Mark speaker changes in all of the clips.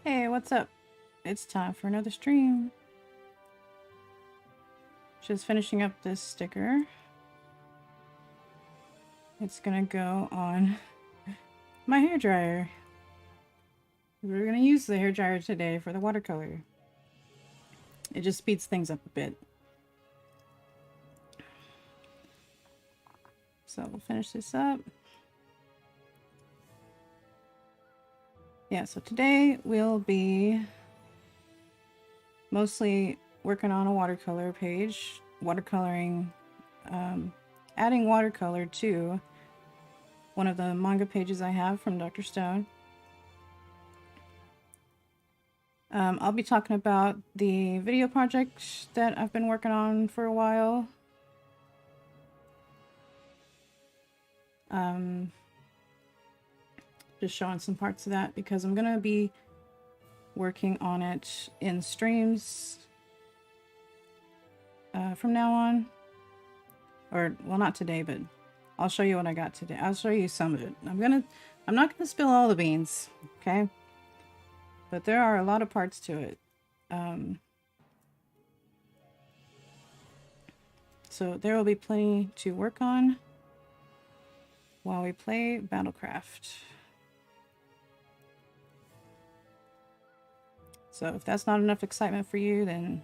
Speaker 1: Hey, what's up? It's time for another stream. Just finishing up this sticker. It's gonna go on my hairdryer. We're gonna use the hairdryer today for the watercolor. It just speeds things up a bit. So we'll finish this up. Yeah, so today we'll be mostly working on a watercolor page, watercoloring, adding watercolor to one of the manga pages I have from Dr. Stone. I'll be talking about the video project that I've been working on for a while. Just showing some parts of that because I'm gonna be working on it in streams from now on. Or, well, not today, but I'll show you what I got today. I'll show you some of it. I'm not gonna spill all the beans, okay? But there are a lot of parts to it. So there will be plenty to work on while we play Battlecraft. So if that's not enough excitement for you, then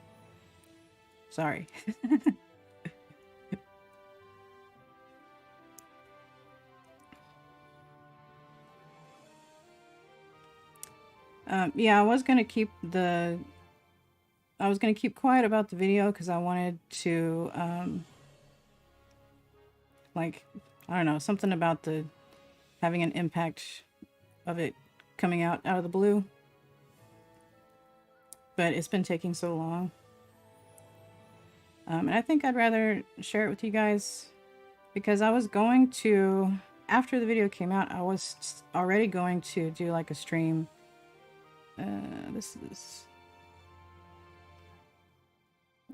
Speaker 1: sorry. Yeah, I was gonna keep quiet about the video because I wanted to, like, I don't know, something about the having an impact of it coming out of the blue. But it's been taking so long. And I think I'd rather share it with you guys because I was going to, after the video came out, I was already going to do like a stream. This is...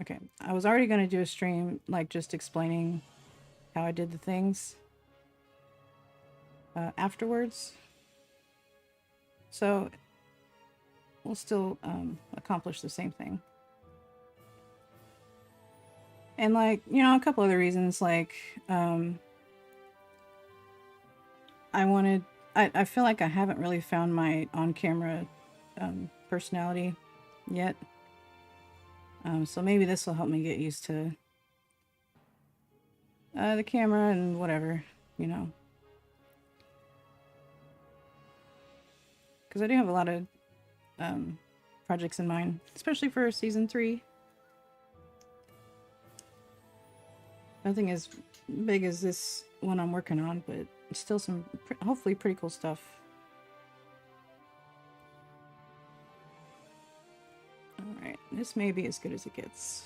Speaker 1: Okay, I was already going to do a stream, like just explaining how I did the things afterwards. So we'll still accomplish the same thing. And like, you know, a couple other reasons, like I feel like I haven't really found my on-camera personality yet. So maybe this will help me get used to the camera and whatever, you know. Because I do have a lot of projects in mind, especially for season 3. Nothing as big as this one I'm working on, but still some hopefully pretty cool stuff. Alright, this may be as good as it gets.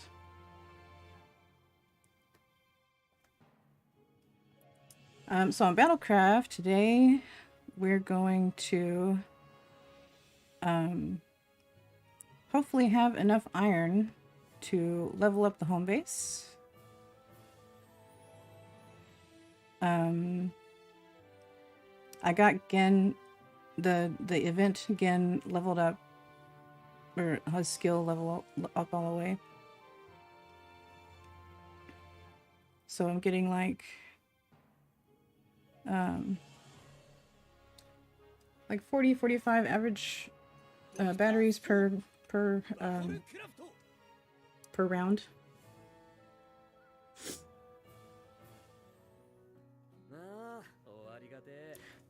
Speaker 1: So on Battlecraft today, we're going to hopefully have enough iron to level up the home base. I got Gen, the event Gen leveled up, or his skill level up all the way. So I'm getting like 40-45 average batteries per round.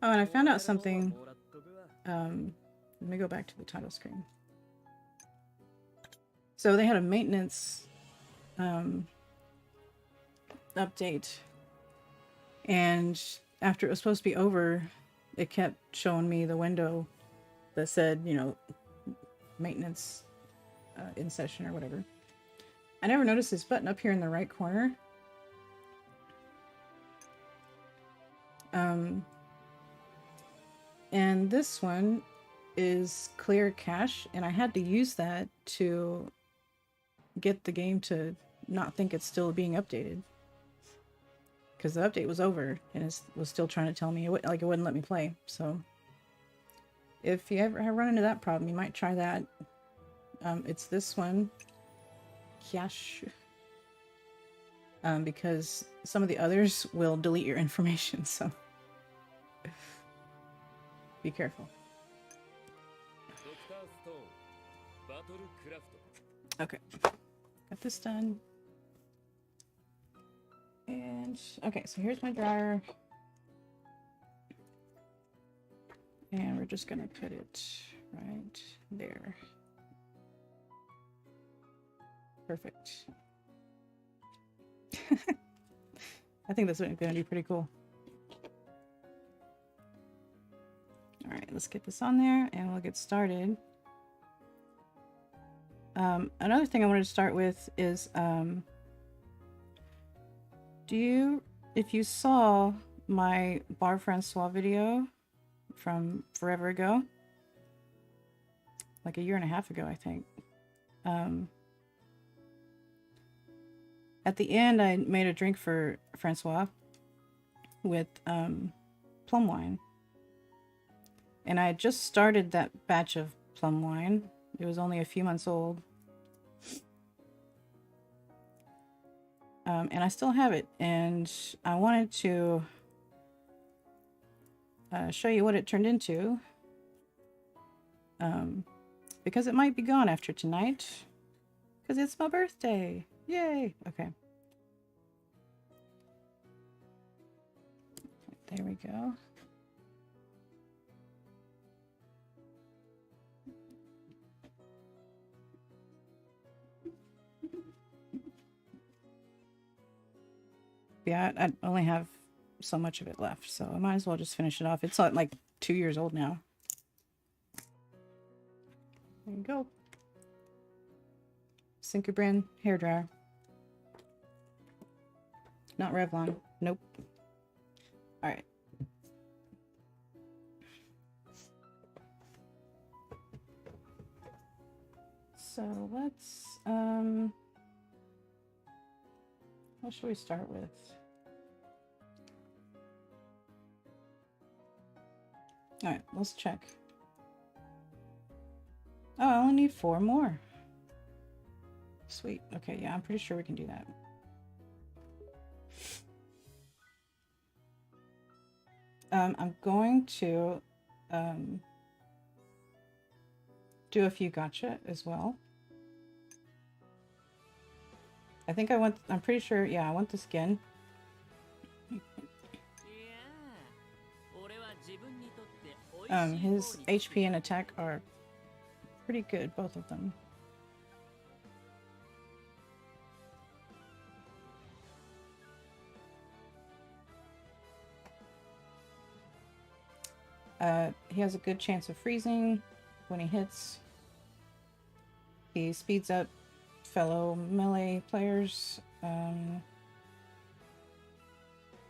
Speaker 1: Oh, and I found out something. Let me go back to the title screen. So they had a maintenance update, and after it was supposed to be over, it kept showing me the window that said, you know, maintenance in session or whatever. I never noticed this button up here in the right corner. And this one is clear cache, and I had to use that to get the game to not think it's still being updated. Because the update was over, and it was still trying to tell me, like, it wouldn't let me play, so... If you ever run into that problem, you might try that. It's this one, Kyash, because some of the others will delete your information, so be careful. Okay, got this done. And okay, so here's my dryer. And we're just gonna put it right there. Perfect. I think that's gonna be pretty cool. All right, let's get this on there and we'll get started. Another thing I wanted to start with is, if you saw my Bar Francois video from forever ago, like a year and a half ago, I think. At the end, I made a drink for Francois with plum wine. And I had just started that batch of plum wine. It was only a few months old. And I still have it. And I wanted to show you what it turned into. Because it might be gone after tonight. Because it's my birthday. Yay! Okay. There we go. Yeah, I only have so much of it left, so I might as well just finish it off. It's like 2 years old now. There you go. Sinker brand hairdryer. Not Revlon. Nope. All right. So let's what should we start with? All right, let's check. Oh, I only need 4 more. Sweet. Okay, yeah, I'm pretty sure we can do that. I'm going to do a few gotcha as well. I think I'm pretty sure, yeah, I want the skin. His HP and attack are pretty good, both of them. He has a good chance of freezing when he hits. He speeds up fellow melee players.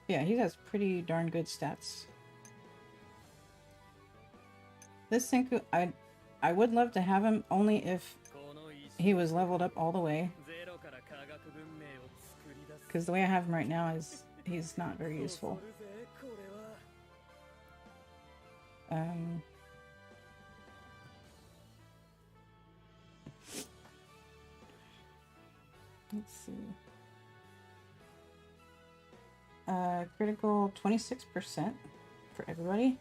Speaker 1: Yeah, he has pretty darn good stats. This Senku, I would love to have him only if he was leveled up all the way. Because the way I have him right now is he's not very useful. Let's see. Critical 26% for everybody.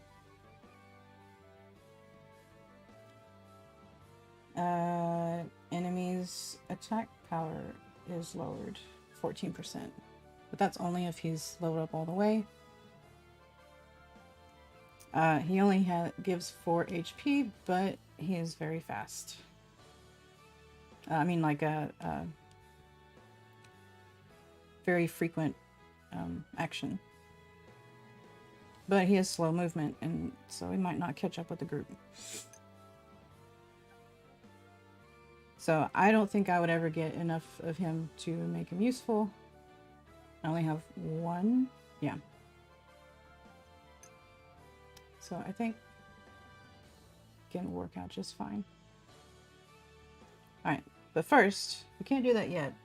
Speaker 1: Enemies' attack power is lowered 14%. But that's only if he's leveled up all the way. He only gives 4 HP, but he is very fast. I mean, like a very frequent action. But he has slow movement, and so he might not catch up with the group. So I don't think I would ever get enough of him to make him useful. I only have 1. Yeah. So I think it can work out just fine. Alright, but first, we can't do that yet.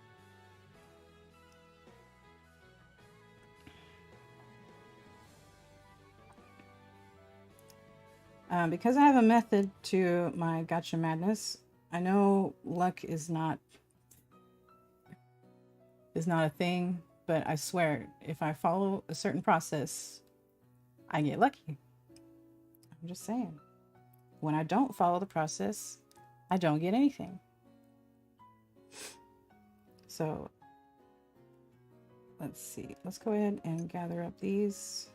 Speaker 1: Because I have a method to my gotcha madness, I know luck is not a thing, but I swear if I follow a certain process, I get lucky. I'm just saying. When I don't follow the process, I don't get anything. So let's see. Let's go ahead and gather up these.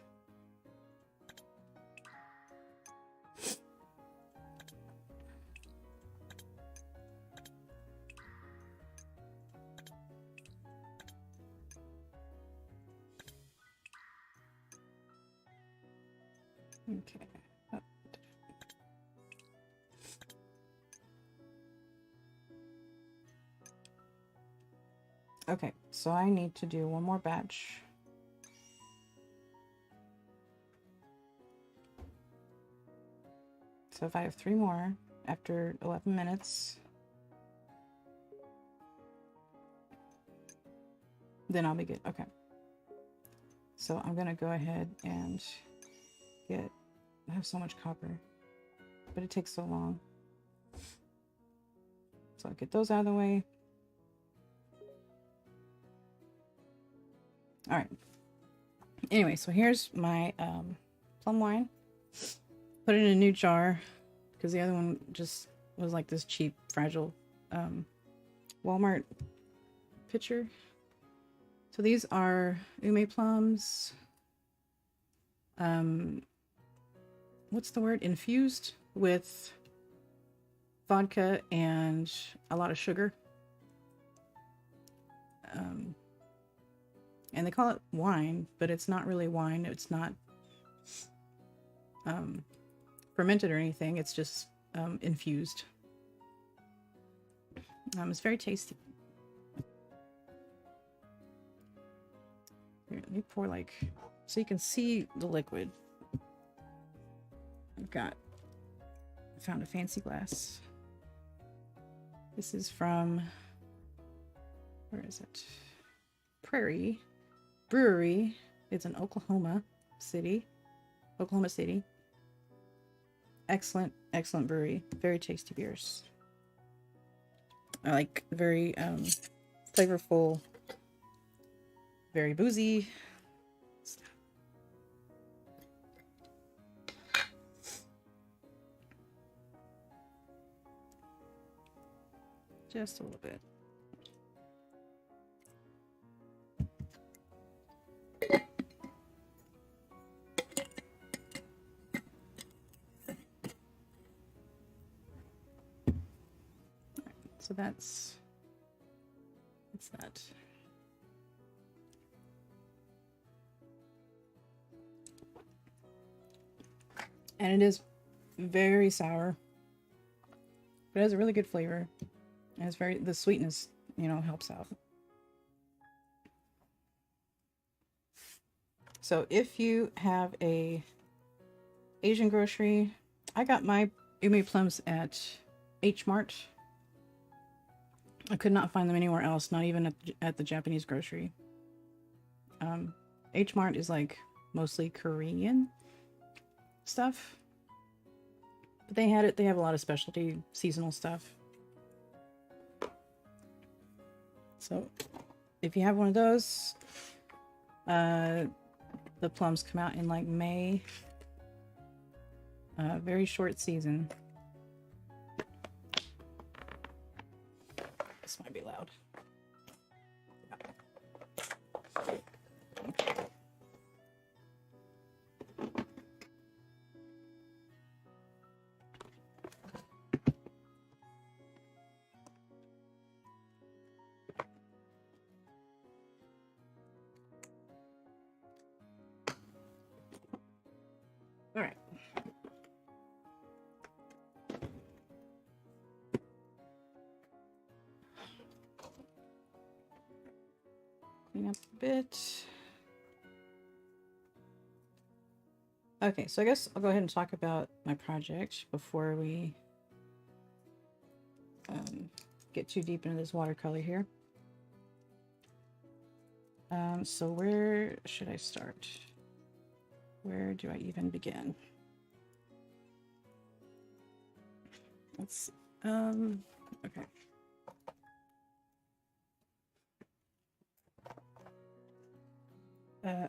Speaker 1: Okay. Oh. Okay, so I need to do one more batch. So if I have 3 more after 11 minutes, then I'll be good. Okay. So I'm gonna go ahead and get, I have so much copper, but it takes so long. So I'll get those out of the way. All right. Anyway, so here's my plum wine. Put it in a new jar because the other one just was like this cheap, fragile Walmart pitcher. So these are ume plums. What's the word? Infused with vodka and a lot of sugar. And they call it wine, but it's not really wine. It's not fermented or anything. It's just infused. It's very tasty. Here, let me pour like, so you can see the liquid. I found a fancy glass. This is from, where is it? Prairie Brewery. It's in Oklahoma City. Excellent brewery. Very tasty beers. I like very flavorful, very boozy stuff. Just a little bit. So that's that. And it is very sour, but it has a really good flavor. And it's the sweetness, helps out. So if you have a Asian grocery, I got my ume plums at H Mart. I could not find them anywhere else, not even at the Japanese grocery. H Mart is like mostly Korean stuff, but they have a lot of specialty seasonal stuff. So if you have one of those, the plums come out in like May. Very short season. This might be loud. All right. Clean up a bit. Okay, so I guess I'll go ahead and talk about my project before we get too deep into this watercolor here. So where should I start? Where do I even begin? Let's, okay.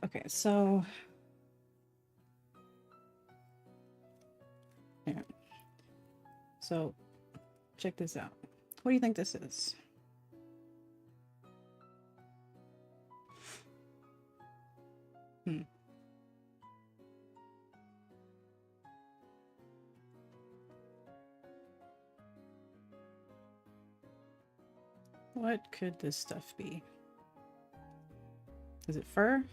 Speaker 1: Okay, so, yeah. So, check this out. What do you think this is? Hmm. What could this stuff be? Is it fur?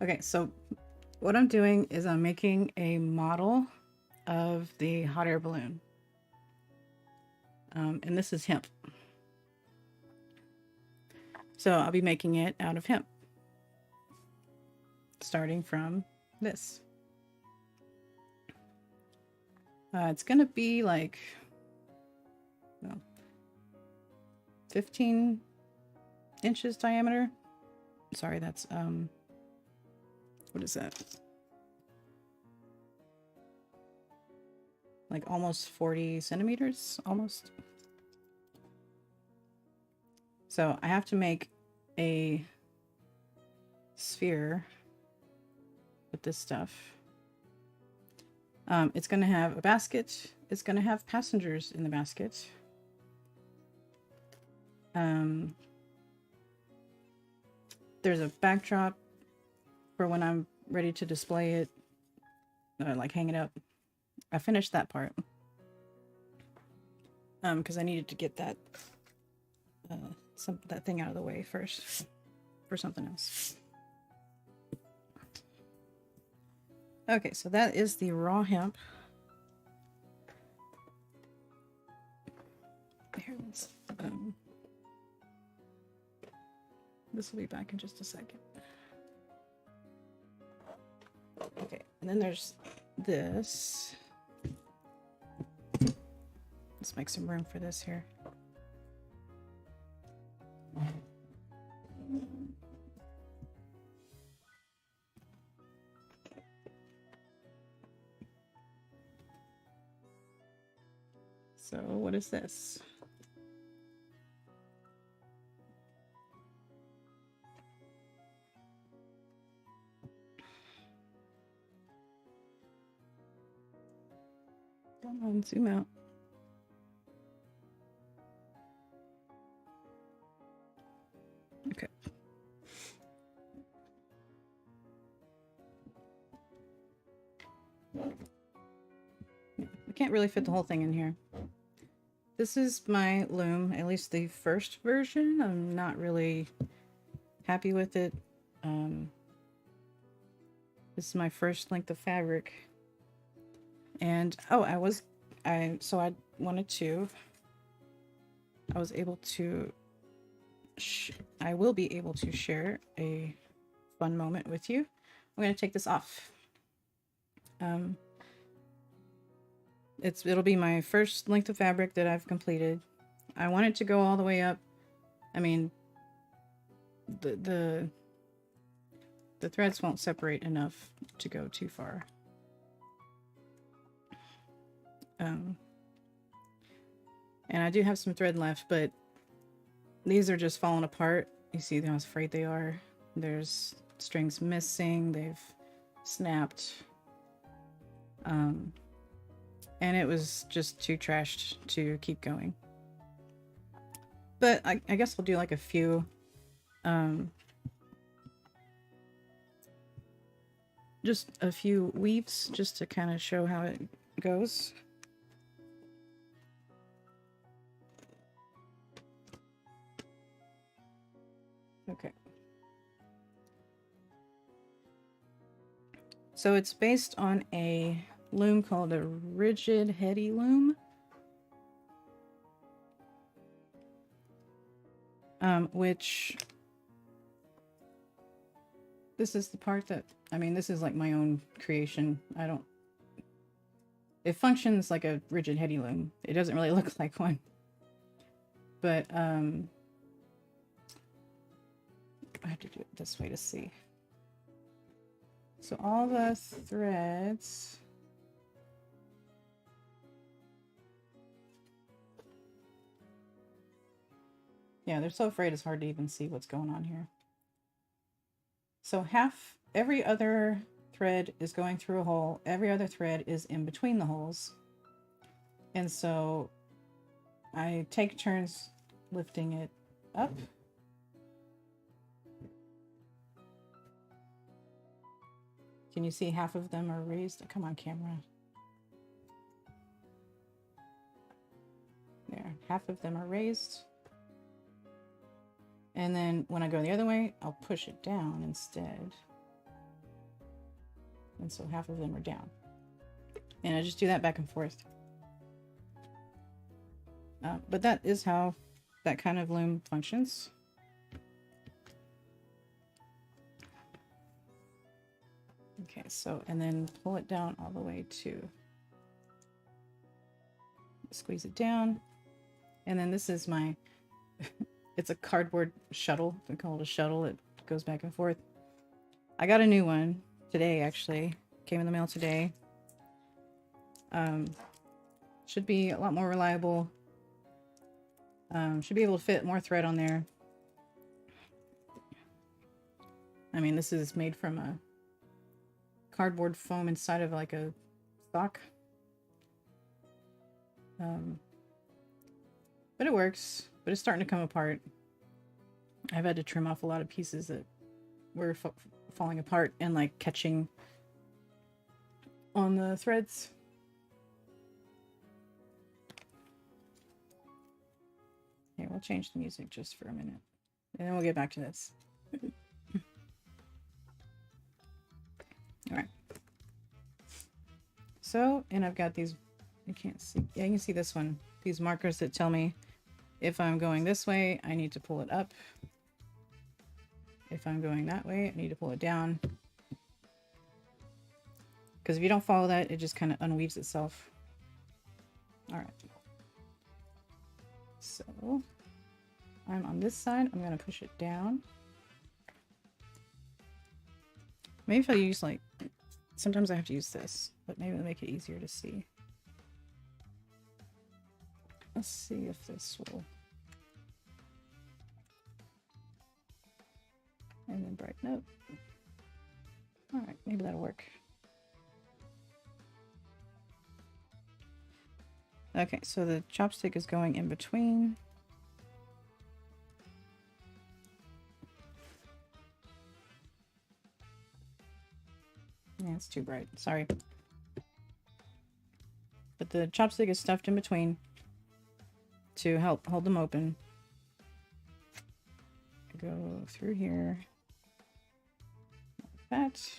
Speaker 1: Okay, so what I'm doing is I'm making a model of the hot air balloon. And this is hemp. So I'll be making it out of hemp, starting from this. It's gonna be like, well, 15 inches diameter. Sorry, that's, what is that? Like almost 40 centimeters, almost. So I have to make a sphere with this stuff. It's going to have a basket. It's going to have passengers in the basket. There's a backdrop for when I'm ready to display it, like hang it up. I finished that part because I needed to get that that thing out of the way first for something else. Okay, so that is the raw hemp. Here, this will be back in just a second. Okay, and then there's this. Let's make some room for this here. So what is this? Come on, zoom out. Okay. I can't really fit the whole thing in here. This is my loom, at least the first version. I'm not really happy with it. This is my first length of fabric. And oh, I was able to I will be able to share a fun moment with you. I'm going to take this off. It'll be my first length of fabric that I've completed. I want it to go all the way up. I mean, the threads won't separate enough to go too far. And I do have some thread left, but these are just falling apart. You see how frayed they are. There's strings missing. They've snapped. And it was just too trashed to keep going. But I guess I'll do like a few just a few weaves just to kind of show how it goes. Okay. So it's based on a loom called a rigid heady loom. Which this is the part that, I mean, this is like my own creation. It functions like a rigid heady loom. It doesn't really look like one. But I have to do it this way to see. So all the threads, yeah, they're so afraid it's hard to even see what's going on here. So every other thread is going through a hole, every other thread is in between the holes. And so I take turns lifting it up. Can you see half of them are raised? Come on, camera. There, half of them are raised. And then when I go the other way, I'll push it down instead. And so half of them are down. And I just do that back and forth. But that is how that kind of loom functions. Okay, so, and then pull it down all the way to, squeeze it down. And then this is my, it's a cardboard shuttle. We call it a shuttle. It goes back and forth. I got a new one today, actually. Came in the mail today. Should be a lot more reliable. Should be able to fit more thread on there. I mean, this is made from a cardboard foam inside of like a sock. But it works, but it's starting to come apart. I've had to trim off a lot of pieces that were falling apart and like catching on the threads. Okay, we'll change the music just for a minute and then we'll get back to this. All right. So, and I've got these, you can't see, yeah, you can see this one, these markers that tell me if I'm going this way, I need to pull it up. If I'm going that way, I need to pull it down. Because if you don't follow that, it just kind of unweaves itself. All right. So I'm on this side. I'm going to push it down. Maybe if I use like, sometimes I have to use this, but maybe it'll make it easier to see. Let's see if this will. And then brighten up. All right, maybe that'll work. Okay, so the chopstick is going in between. Yeah, it's too bright. Sorry. But the chopstick is stuffed in between to help hold them open. Go through here. Like that.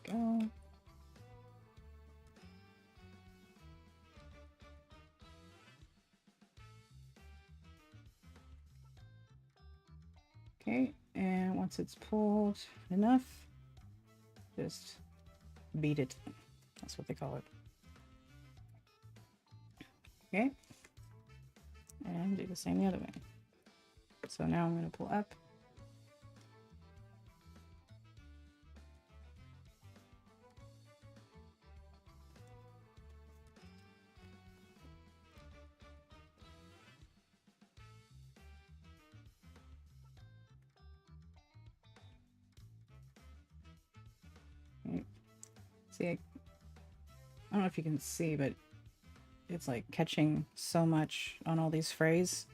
Speaker 1: Go. Okay, and once it's pulled enough, just beat it. That's what they call it. Okay, and do the same the other way. So now I'm going to pull up. Okay. See, I don't know if you can see, but it's like catching so much on all these frays.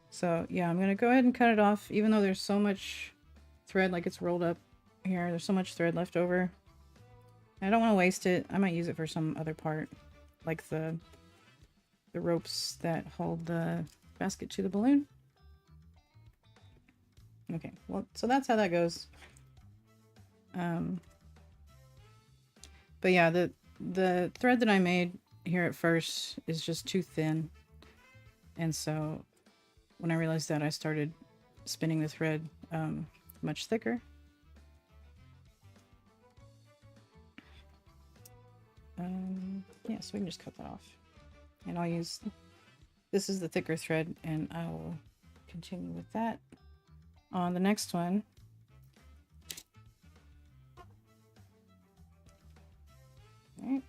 Speaker 1: So yeah, I'm going to go ahead and cut it off, even though there's so much thread, like it's rolled up here. There's so much thread left over. I don't want to waste it. I might use it for some other part, like the ropes that hold the basket to the balloon. Okay, well, so that's how that goes. But yeah, the thread that I made here at first is just too thin. And so when I realized that, I started spinning the thread much thicker. Yeah, so we can just cut that off. And I'll use, this is the thicker thread, and I will continue with that on the next one. Right.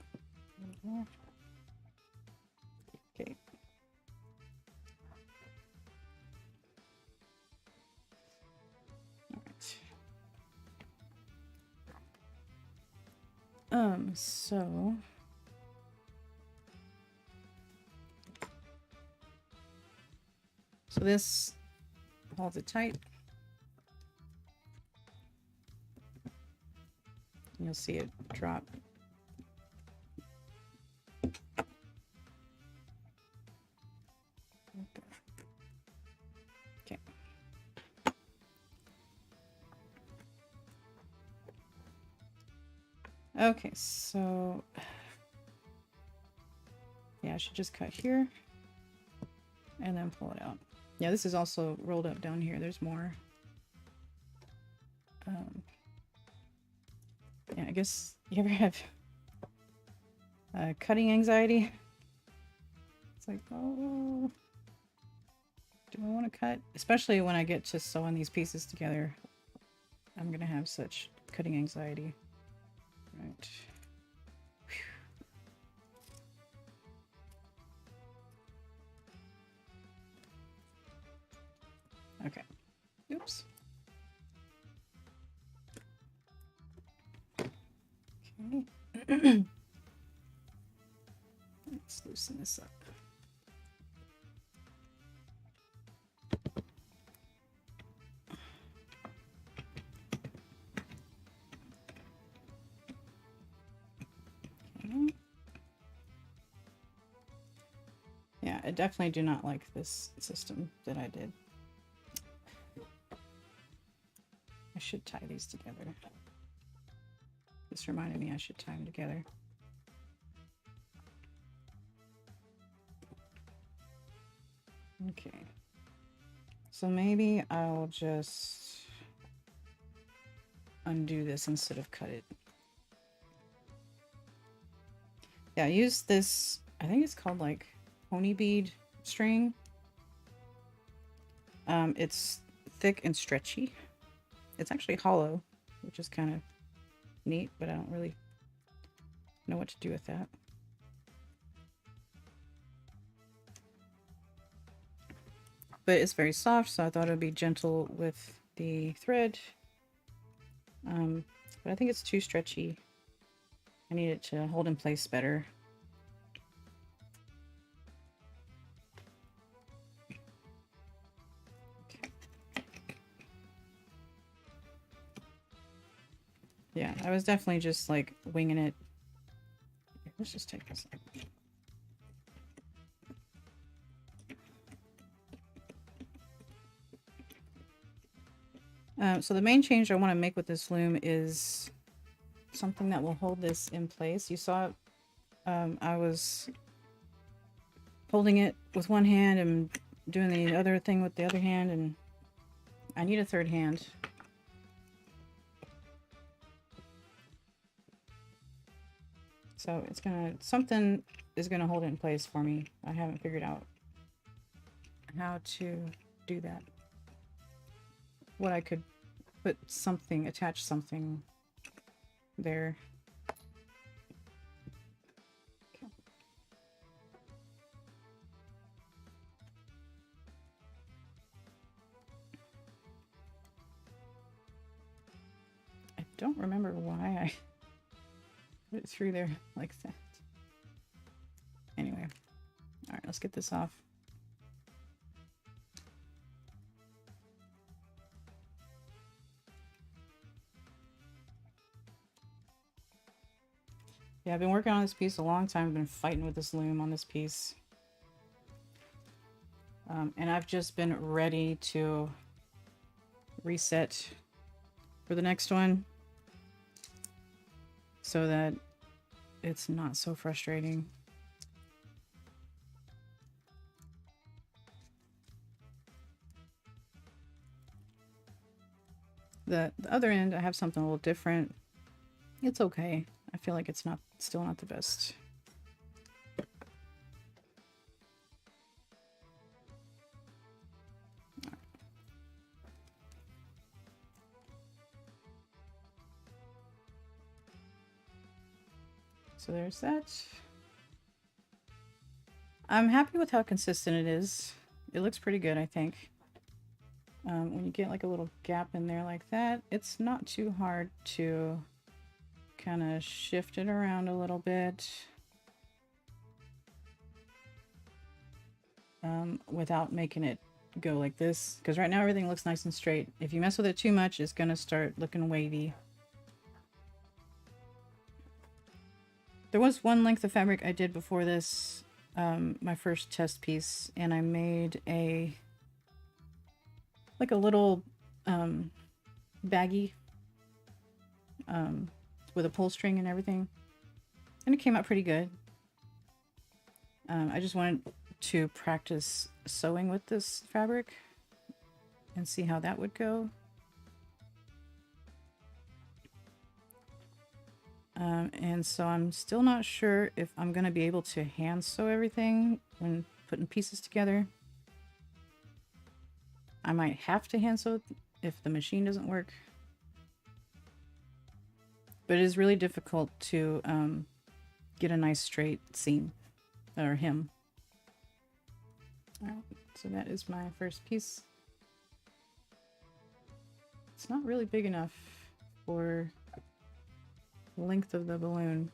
Speaker 1: Okay. All right. So this holds it tight. You'll see it drop. Okay. Okay, so yeah, I should just cut here and then pull it out. Yeah, this is also rolled up down here. There's more. Yeah, I guess you ever have cutting anxiety? It's like, oh, do I want to cut? Especially when I get to sewing these pieces together. I'm gonna have such cutting anxiety. Right. Whew. Okay. Oops. Okay. Let's loosen this up. Okay. Yeah, I definitely do not like this system that I did. I should tie these together. This reminded me I should tie them together. Okay. So maybe I'll just undo this instead of cut it. Yeah, I use this, I think it's called like pony bead string. It's thick and stretchy. It's actually hollow, which is kind of neat, but I don't really know what to do with that. But it's very soft, so I thought it would be gentle with the thread. But I think it's too stretchy. I need it to hold in place better. Yeah, I was definitely just like winging it. Let's just take this out. So the main change I want to make with this loom is something that will hold this in place. You saw I was holding it with one hand and doing the other thing with the other hand, and I need a third hand. So it's gonna, something is gonna hold it in place for me. I haven't figured out how to do that. What I could put something, attach something there. Okay. I don't remember why I put it through there like that. Anyway, all right, let's get this off. Yeah, I've been working on this piece a long time. I've been fighting with this loom on this piece. And I've just been ready to reset for the next one so that it's not so frustrating. The other end, I have something a little different. It's okay. I feel like it's still not the best. So there's that. I'm happy with how consistent it is. It looks pretty good, I think. When you get like a little gap in there like that, it's not too hard to kind of shift it around a little bit without making it go like this. Because right now everything looks nice and straight. If you mess with it too much, it's going to start looking wavy. There was one length of fabric I did before this, my first test piece, and I made a little baggie with a pull string and everything, and it came out pretty good. I just wanted to practice sewing with this fabric and see how that would go. And so I'm still not sure if I'm going to be able to hand sew everything when putting pieces together. I might have to hand sew if the machine doesn't work. But it is really difficult to get a nice straight seam or hem. Alright, so that is my first piece. It's not really big enough for the length of the balloon.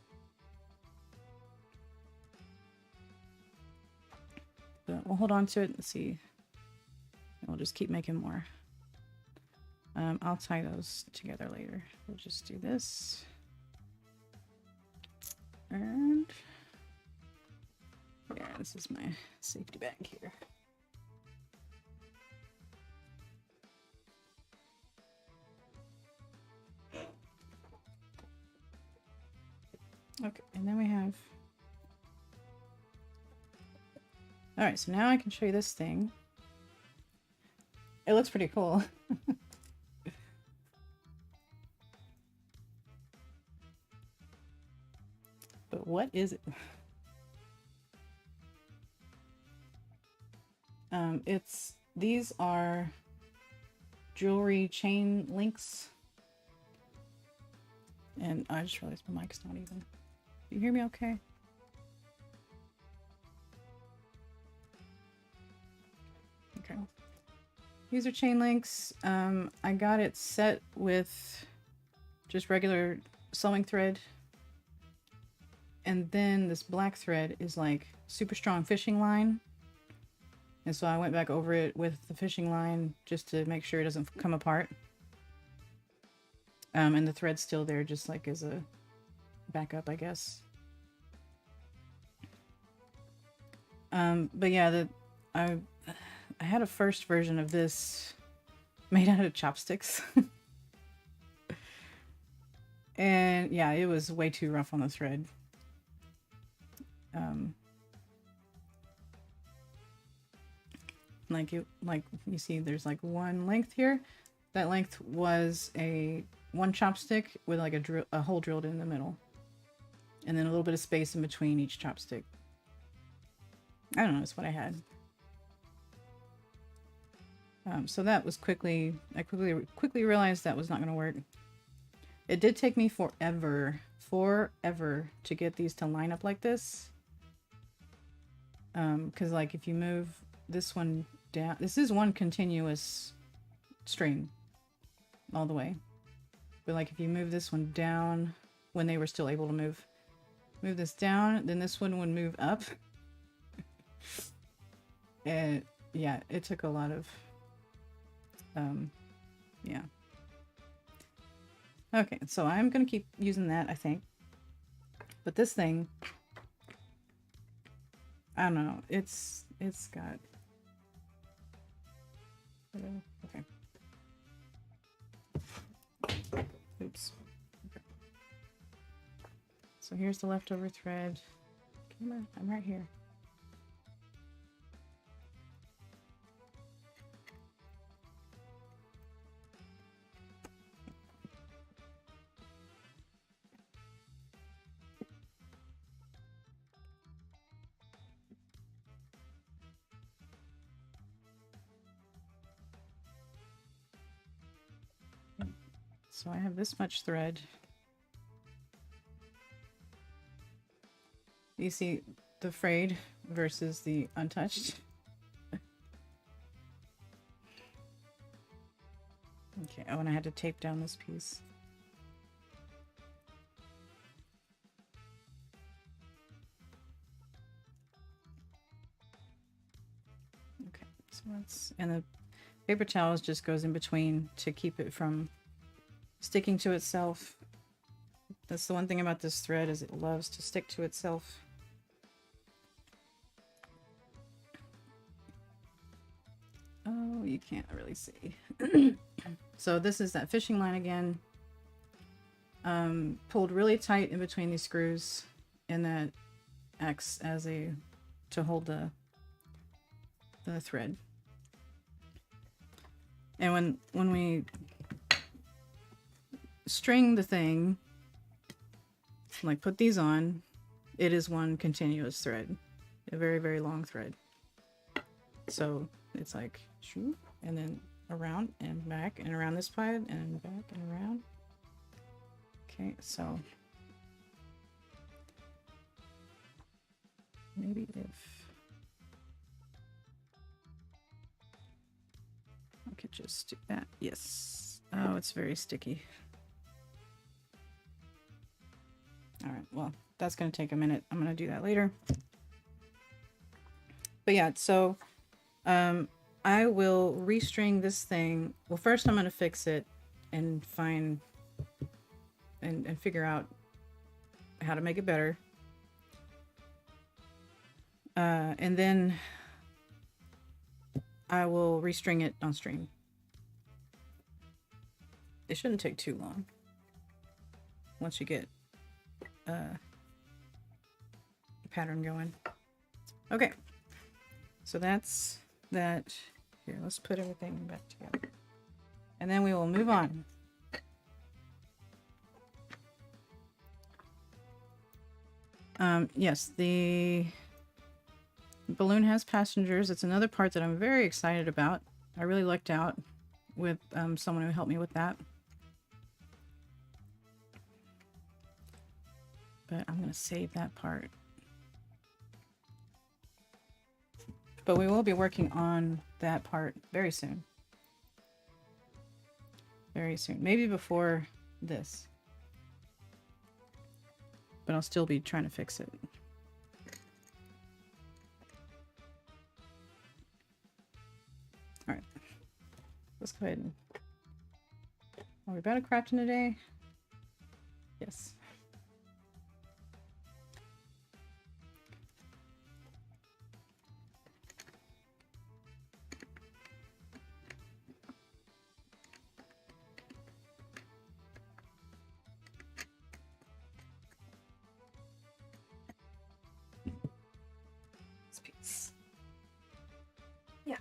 Speaker 1: But we'll hold on to it and see. We'll just keep making more. I'll tie those together later. We'll just do this. And yeah, this is my safety bag here. Okay, and then we have... Alright, so now I can show you this thing. It looks pretty cool. But what is it? These are jewelry chain links. And I just realized my mic's not even. You hear me okay? Okay. These are chain links. I got it set with just regular sewing thread. And then this black thread is like super strong fishing line. And so I went back over it with the fishing line just to make sure it doesn't come apart. And the thread's still there just like as a backup, I guess. But yeah, I had a first version of this made out of chopsticks. And yeah, it was way too rough on the thread. Like you see there's like one length here. That length was one chopstick with like a hole drilled in the middle. And then a little bit of space in between each chopstick. I don't know, that's what I had. So that was I quickly realized that was not going to work. It did take me forever to get these to line up like this. Because like if you move this one down, this is one continuous string all the way. But like if you move this one down when they were still able to move this down, then this one would move up. And yeah, it took a lot of yeah. Okay, so I'm gonna keep using that, I think. But this thing, I don't know, it's got okay. Oops. Okay. So here's the leftover thread. Camera, I'm right here. So I have this much thread. You see the frayed versus the untouched. Okay, oh, and I had to tape down this piece. Okay, so that's, and the paper towels just goes in between to keep it from sticking to itself. That's the one thing about this thread, is it loves to stick to itself. Oh, you can't really see. So this is that fishing line again. Pulled really tight in between these screws, and that acts as a to hold the thread. And when we string the thing, like put these on, it is one continuous thread, a very, very long thread. So it's like shoot, and then around and back and around this side and back and around. Okay, so maybe if I could just do that. Yes. Oh, it's very sticky. All right, well, that's going to take a minute. I'm going to do that later. But yeah, so I will restring this thing. Well, first I'm going to fix it and find and figure out how to make it better. And then I will restring it on stream. It shouldn't take too long once you get a pattern going. Okay, so that's that. Here, let's put everything back together. And then we will move on. Yes, the balloon has passengers. It's another part that I'm very excited about. I really lucked out with someone who helped me with that. But I'm going to save that part. But we will be working on that part very soon. Very soon. Maybe before this. But I'll still be trying to fix it. Alright. Let's go ahead and... Are we about to crafting today? Yes. This piece. Yeah.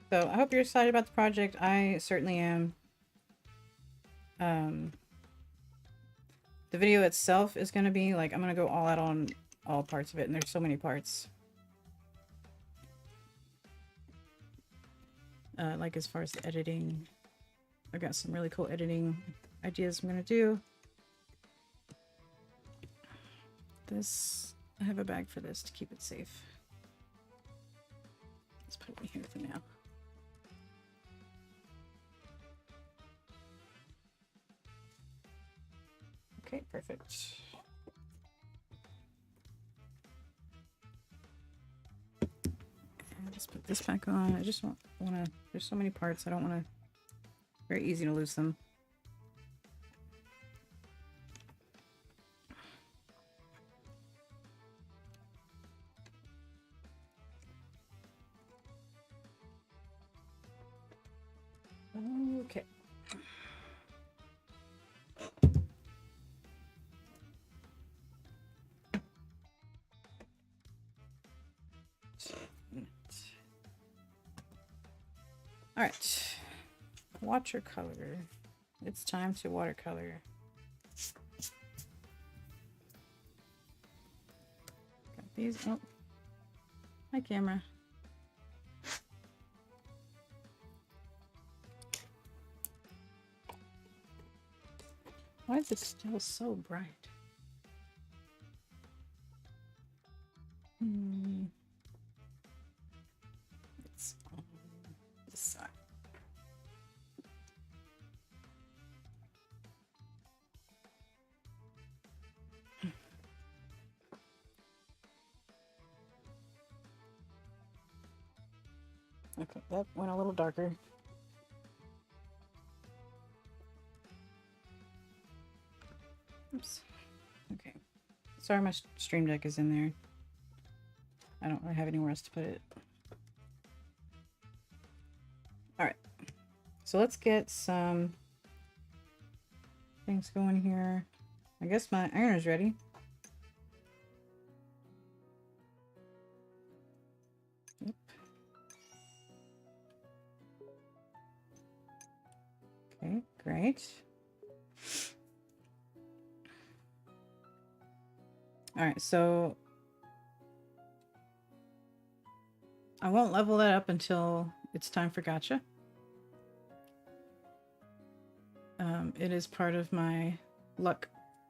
Speaker 1: So I hope you're excited about the project. I certainly am. The video itself is going to be like, I'm going to go all out on all parts of it, and there's so many parts. Like as far as the editing, I've got some really cool editing ideas I'm going to do. This, I have a bag for this to keep it safe. Let's put it in here for now. Okay, perfect. And just put this back on. I just want to, there's so many parts, I don't want to, very easy to lose them. Okay. Watercolor. It's time to watercolor. Got these. Oh, hi, camera. Why is it still so bright? It's on this side. Okay, that went a little darker. Oops. Okay. Sorry, my stream deck is in there. I don't really have anywhere else to put it. Alright. So let's get some things going here. I guess my ironer's ready. Yep. Okay, great. Alright, so I won't level that up until it's time for gacha. It is part of my luck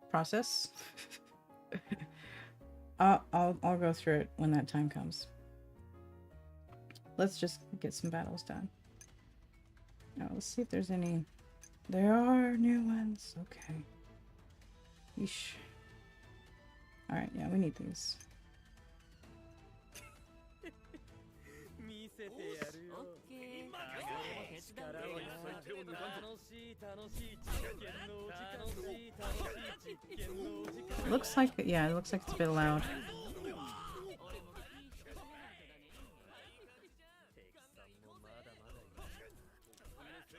Speaker 1: process. I'll go through it when that time comes. Let's just get some battles done. Now let's see if there's any. There are new ones. Okay. Yeesh. All right. Yeah, we need these. It looks like, yeah, it looks like it's a bit loud.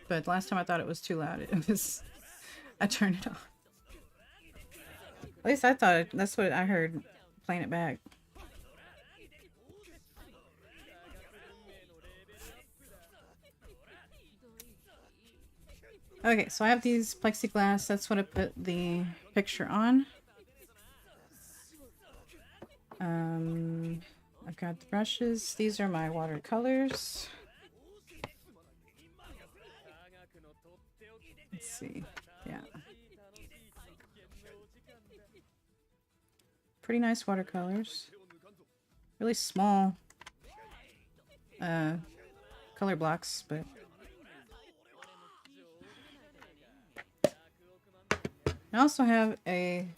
Speaker 1: But last time I thought it was too loud. It was, I turned it off. At least I thought that's what I heard playing it back. Okay, so I have these plexiglass. That's what I put the picture on. I've got the brushes. These are my watercolors. Let's see. Yeah. Pretty nice watercolors. Really small color blocks, but I also have a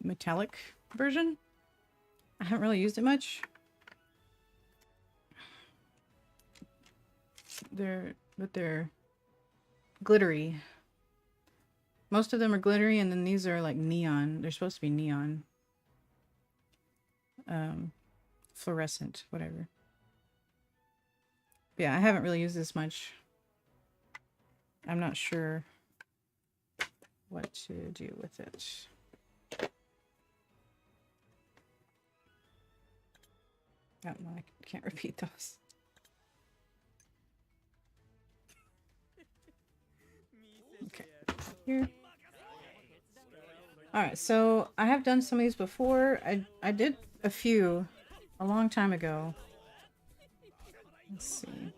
Speaker 1: metallic version. I haven't really used it much. They're glittery. Most of them are glittery, and then these are like neon. They're supposed to be neon. Fluorescent, whatever. Yeah, I haven't really used this much. I'm not sure what to do with it. Oh, no, I can't repeat those. Okay, here. Alright, so I have done some of these before. I did a few a long time ago. Let's see.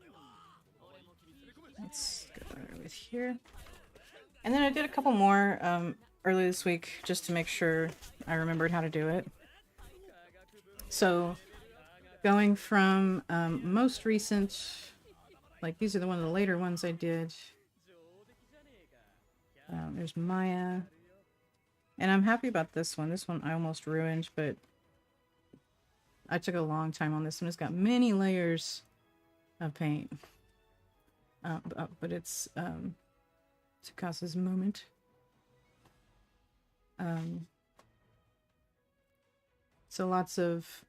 Speaker 1: Let's go with here. And then I did a couple more early this week just to make sure I remembered how to do it. So going from most recent, like these are one of the later ones I did. There's Maya. And I'm happy about this one. This one I almost ruined, but I took a long time on this one. It's got many layers of paint. But it's Tsukasa's moment. So lots of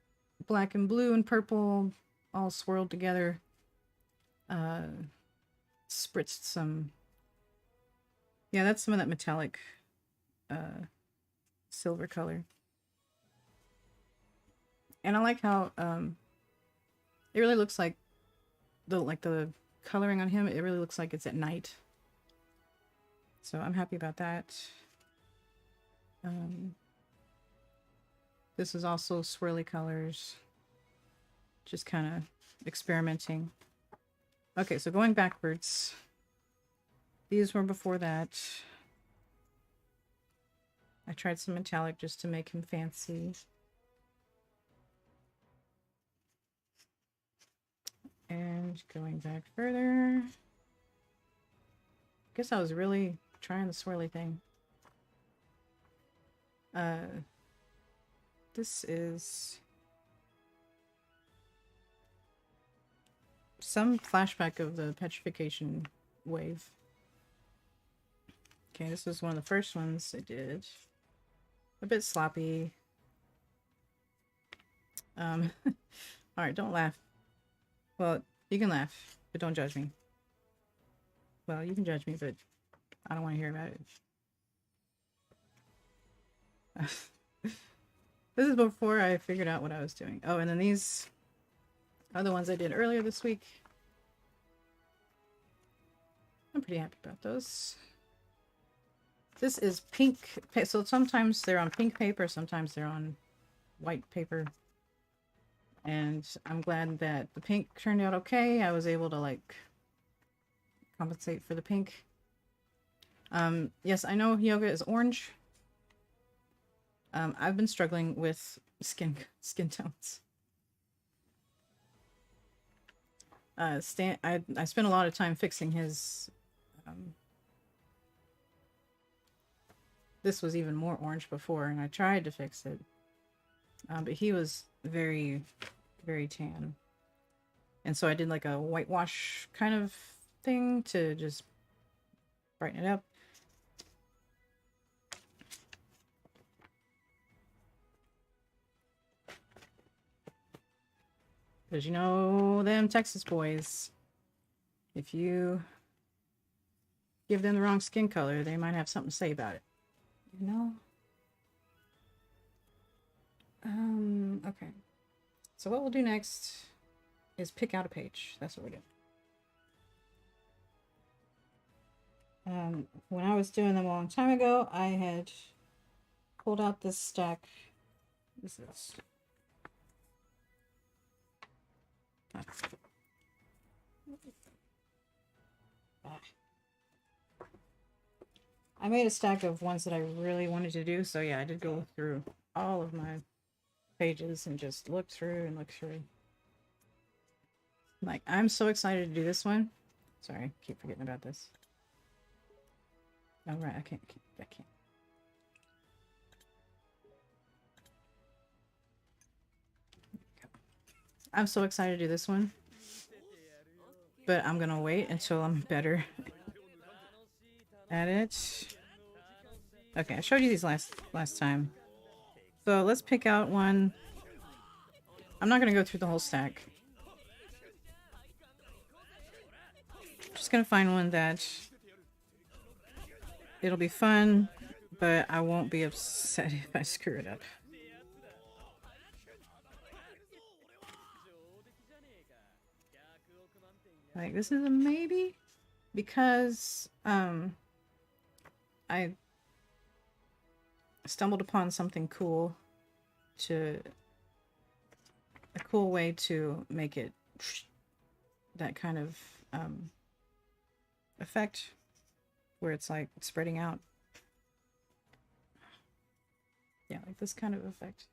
Speaker 1: black and blue and purple all swirled together. Spritzed some. Yeah, that's some of that metallic silver color. And I like how it really looks like the coloring on him, it really looks like it's at night. So I'm happy about that. This is also swirly colors. Just kind of experimenting. Okay, so going backwards. These were before that. I tried some metallic just to make him fancy. And going back further. Guess I was really trying the swirly thing. This is some flashback of the petrification wave. Okay, this was one of the first ones I did. A bit sloppy. Alright, don't laugh. Well, you can laugh, but don't judge me. Well, you can judge me, but I don't want to hear about it. This is before I figured out what I was doing. Oh, and then these are the ones I did earlier this week. I'm pretty happy about those. This is pink. So sometimes they're on pink paper, sometimes they're on white paper. And I'm glad that the pink turned out okay. I was able to like compensate for the pink. Yes, I know yoga is orange. I've been struggling with skin tones. I spent a lot of time fixing his. This was even more orange before, and I tried to fix it, but he was very, very tan, and so I did like a whitewash kind of thing to just brighten it up. Because you know them Texas boys, if you give them the wrong skin color, they might have something to say about it. You know? Okay. So what we'll do next is pick out a page. That's what we're doing. When I was doing them a long time ago, I had pulled out this stack. What is this? I made a stack of ones that I really wanted to do, so yeah, I did go through all of my pages and just look through and look through. Like, I'm so excited to do this one. Sorry, I keep forgetting about this. Oh, right, I can't. I'm so excited to do this one. But I'm gonna wait until I'm better at it. Okay, I showed you these last time. So let's pick out one. I'm not gonna go through the whole stack. Just gonna find one that it'll be fun, but I won't be upset if I screw it up. Like, this is a maybe because I stumbled upon something cool a cool way to make it that kind of effect where it's like spreading out. Yeah, like this kind of effect.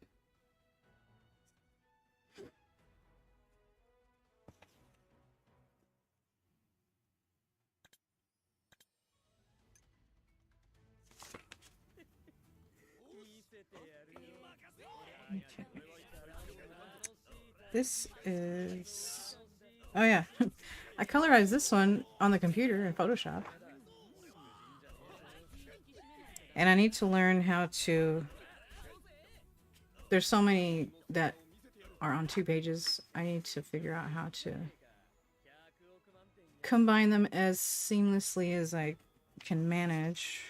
Speaker 1: Okay. This is... Oh yeah, I colorized this one on the computer in Photoshop. And I need to learn how to... There's so many that are on 2 pages. I need to figure out how to combine them as seamlessly as I can manage.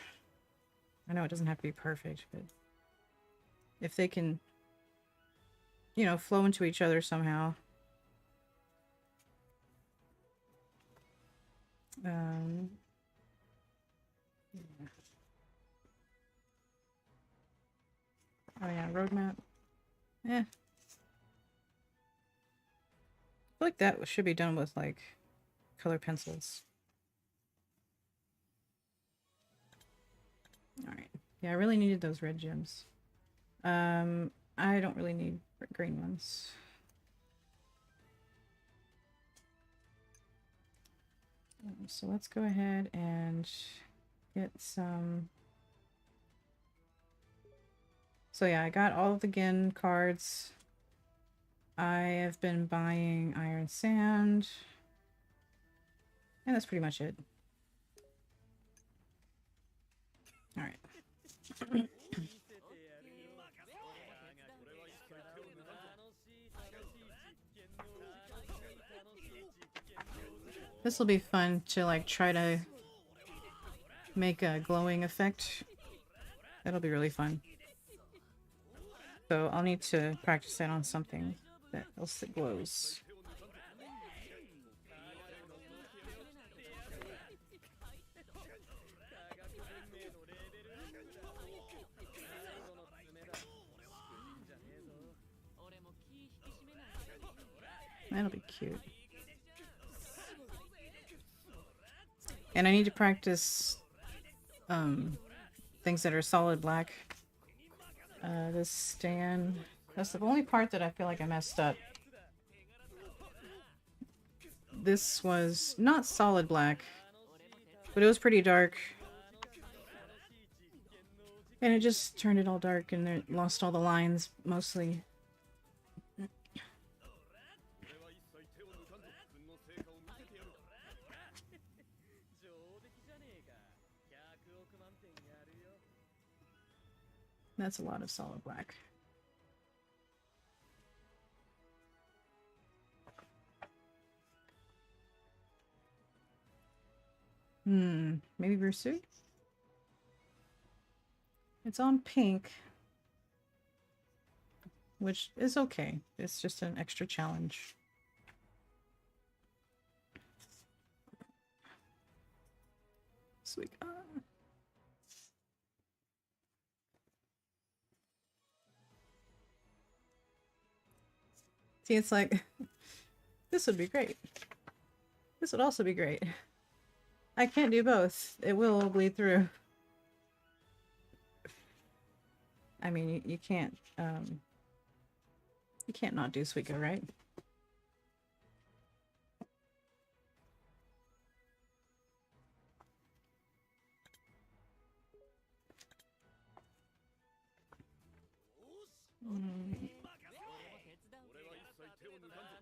Speaker 1: I know it doesn't have to be perfect, but if they can, you know, flow into each other somehow. Yeah. Oh yeah, roadmap. Eh. I feel like that should be done with like color pencils. Alright. Yeah, I really needed those red gems. I don't really need green ones. So let's go ahead and get some. So yeah, I got all of the Gin cards. I have been buying iron sand. And that's pretty much it. Alright. This will be fun to like try to make a glowing effect. That'll be really fun. So I'll need to practice that on something that else that glows. That'll be cute. And I need to practice things that are solid black. This stand. That's the only part that I feel like I messed up. This was not solid black, but it was pretty dark. And it just turned it all dark and it lost all the lines, mostly. That's a lot of solid black. Maybe Versu? It's on pink, which is okay. It's just an extra challenge. Sweet. See, it's like, this would be great. This would also be great. I can't do both. It will all bleed through. I mean, you can't not do Suica, right?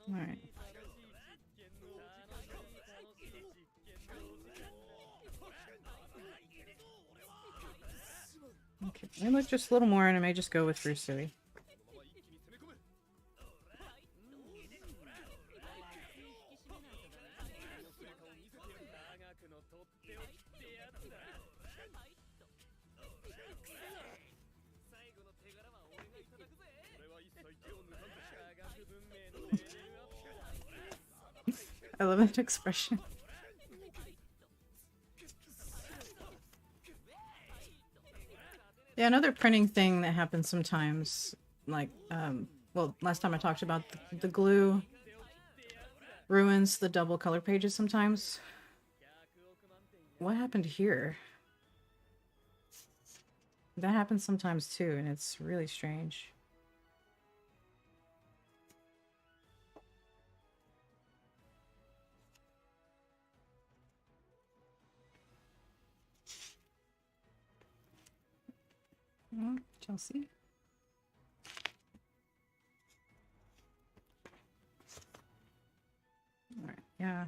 Speaker 1: All right. Okay, I look just a little more, and I may just go with Rusui. I love that expression. Yeah, another printing thing that happens sometimes, like, well, last time I talked about the glue ruins the double color pages sometimes. What happened here? That happens sometimes too, and it's really strange. Chelsea. All right, yeah.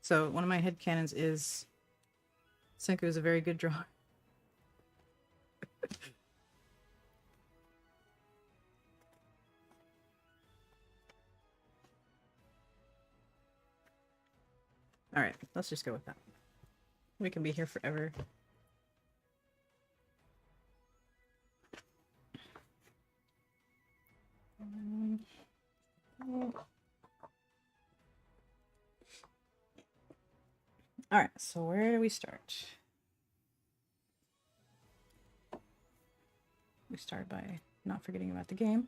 Speaker 1: So one of my headcanons is Senku is a very good drawer. All right, let's just go with that. We can be here forever. Alright, so where do we start? We start by not forgetting about the game.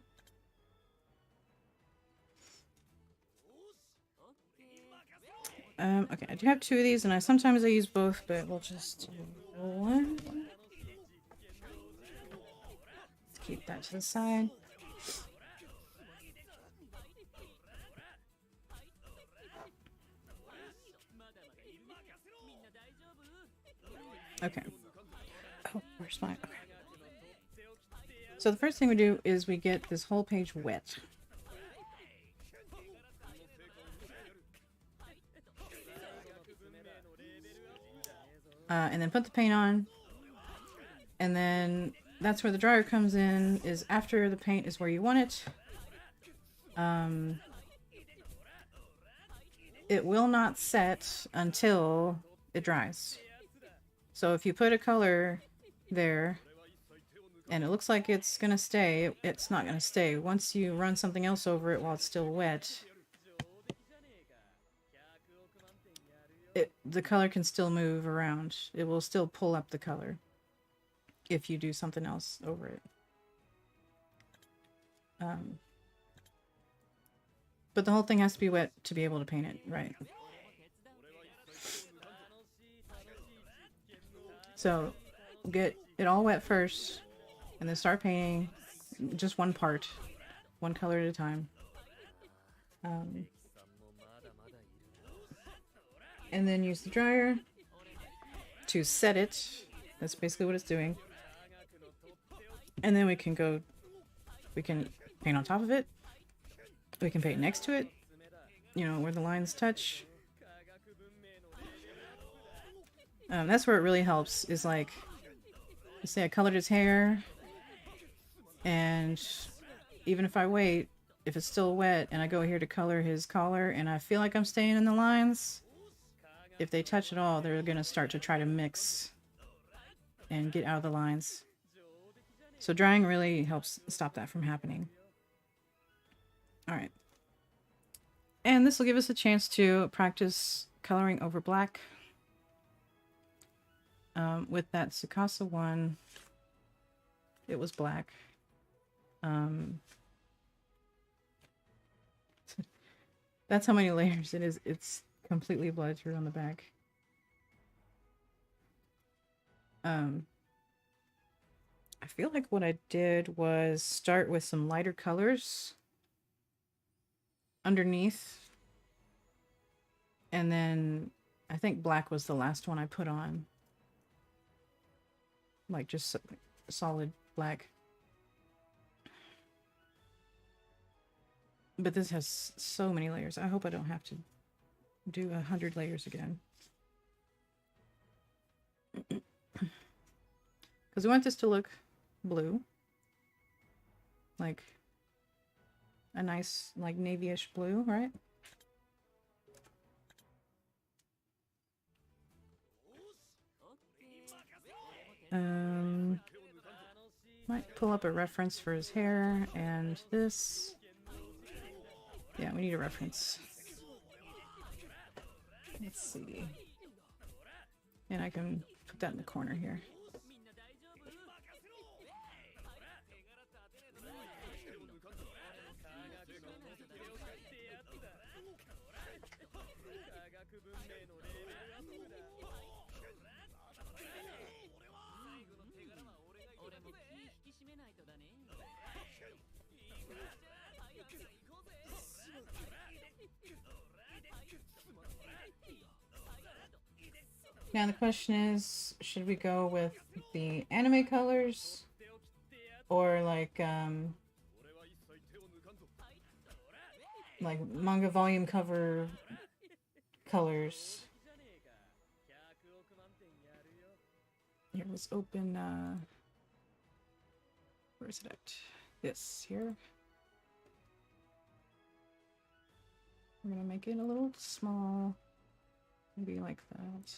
Speaker 1: Okay, I do have two of these, and sometimes I use both, but we'll just do one. Let's keep that to the side. Okay. Oh, where's my... Okay. So the first thing we do is we get this whole page wet. And then put the paint on. And then that's where the dryer comes in, is after the paint is where you want it. It will not set until it dries. So if you put a color there and it looks like it's gonna stay, it's not gonna stay. Once you run something else over it while it's still wet, the color can still move around. It will still pull up the color if you do something else over it. But the whole thing has to be wet to be able to paint it right. So get it all wet first, and then start painting just one part, one color at a time. And then use the dryer to set it. That's basically what it's doing. And then we can paint on top of it. We can paint next to it, you know, where the lines touch. That's where it really helps, is like, let's say I colored his hair, and even if I wait, if it's still wet and I go here to color his collar and I feel like I'm staying in the lines, if they touch at all, they're gonna start to try to mix and get out of the lines. So drying really helps stop that from happening. Alright. And this will give us a chance to practice coloring over black. With that Tsukasa one, it was black. That's how many layers it is. It's completely blotted through on the back. I feel like what I did was start with some lighter colors underneath, and then I think black was the last one I put on. Like just solid black. But this has so many layers. I hope I don't have to do 100 layers again. Because we want this to look blue. Like a nice, like navy-ish blue, right? Might pull up a reference for his hair and this. Yeah, we need a reference. Let's see. And I can put that in the corner here. Now the question is, should we go with the anime colors or like manga volume cover colors? Here, let's open where is it at? This here. I'm gonna make it a little small, maybe like that.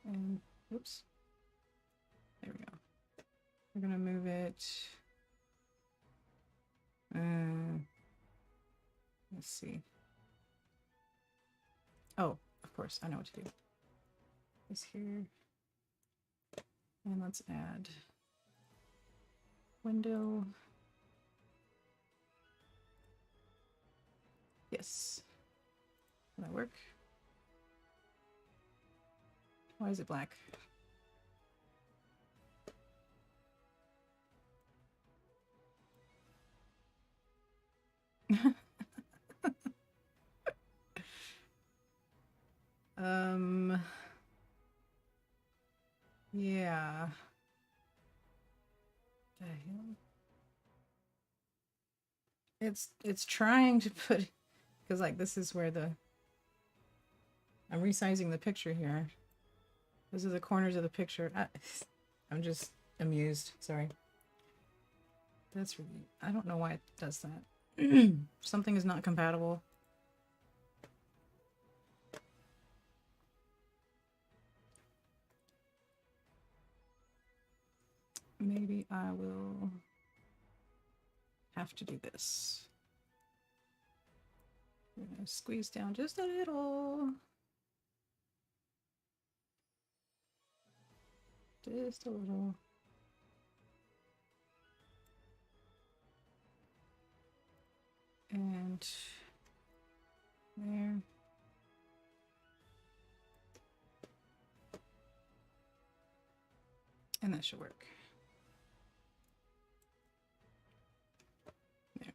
Speaker 1: And oops, there we go. We're gonna move it Let's see. Oh, of course, I know what to do. This here. And let's add window. Yes. Will that work? Why is it black? Yeah. The hell? It's trying to put, because like this is where I'm resizing the picture here. Those are the corners of the picture. I'm just amused. Sorry. That's really, I don't know why it does that. Something is not compatible. Maybe I will have to do this. We're gonna squeeze down just a little. Just a little. And there. And that should work. There.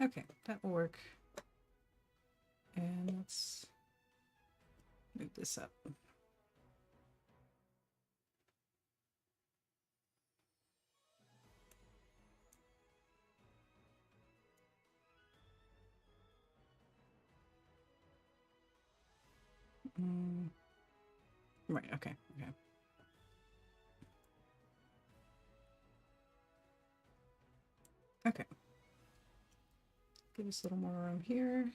Speaker 1: Okay, that will work. And let's move this up. Right, okay, okay. Okay. Give us a little more room here.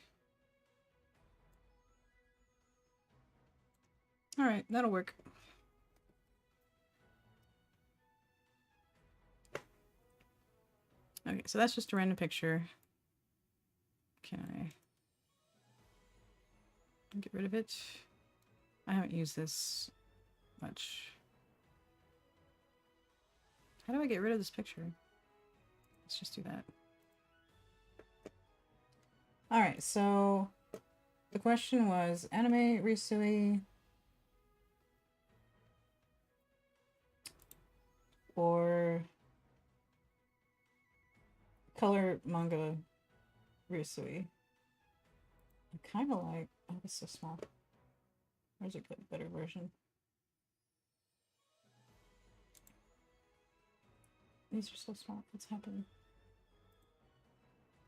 Speaker 1: All right, that'll work. Okay, so that's just a random picture. Can I get rid of it? I haven't used this much. How do I get rid of this picture? Let's just do that. All right, so the question was anime, Risui, or color manga Risui. I kind of like, oh, it's so small. Where's a good, better version? These are so small. What's happening?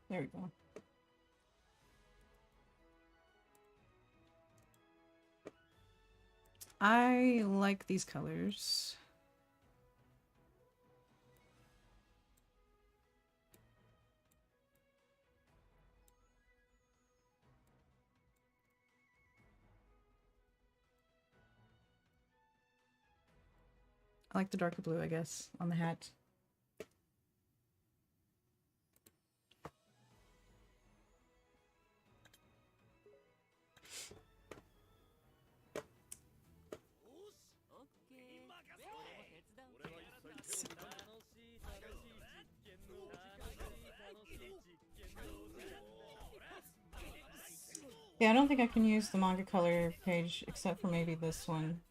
Speaker 1: There we go. I like these colors. I like the darker blue, I guess, on the hat. Yeah, I don't think I can use the manga color page except for maybe this one.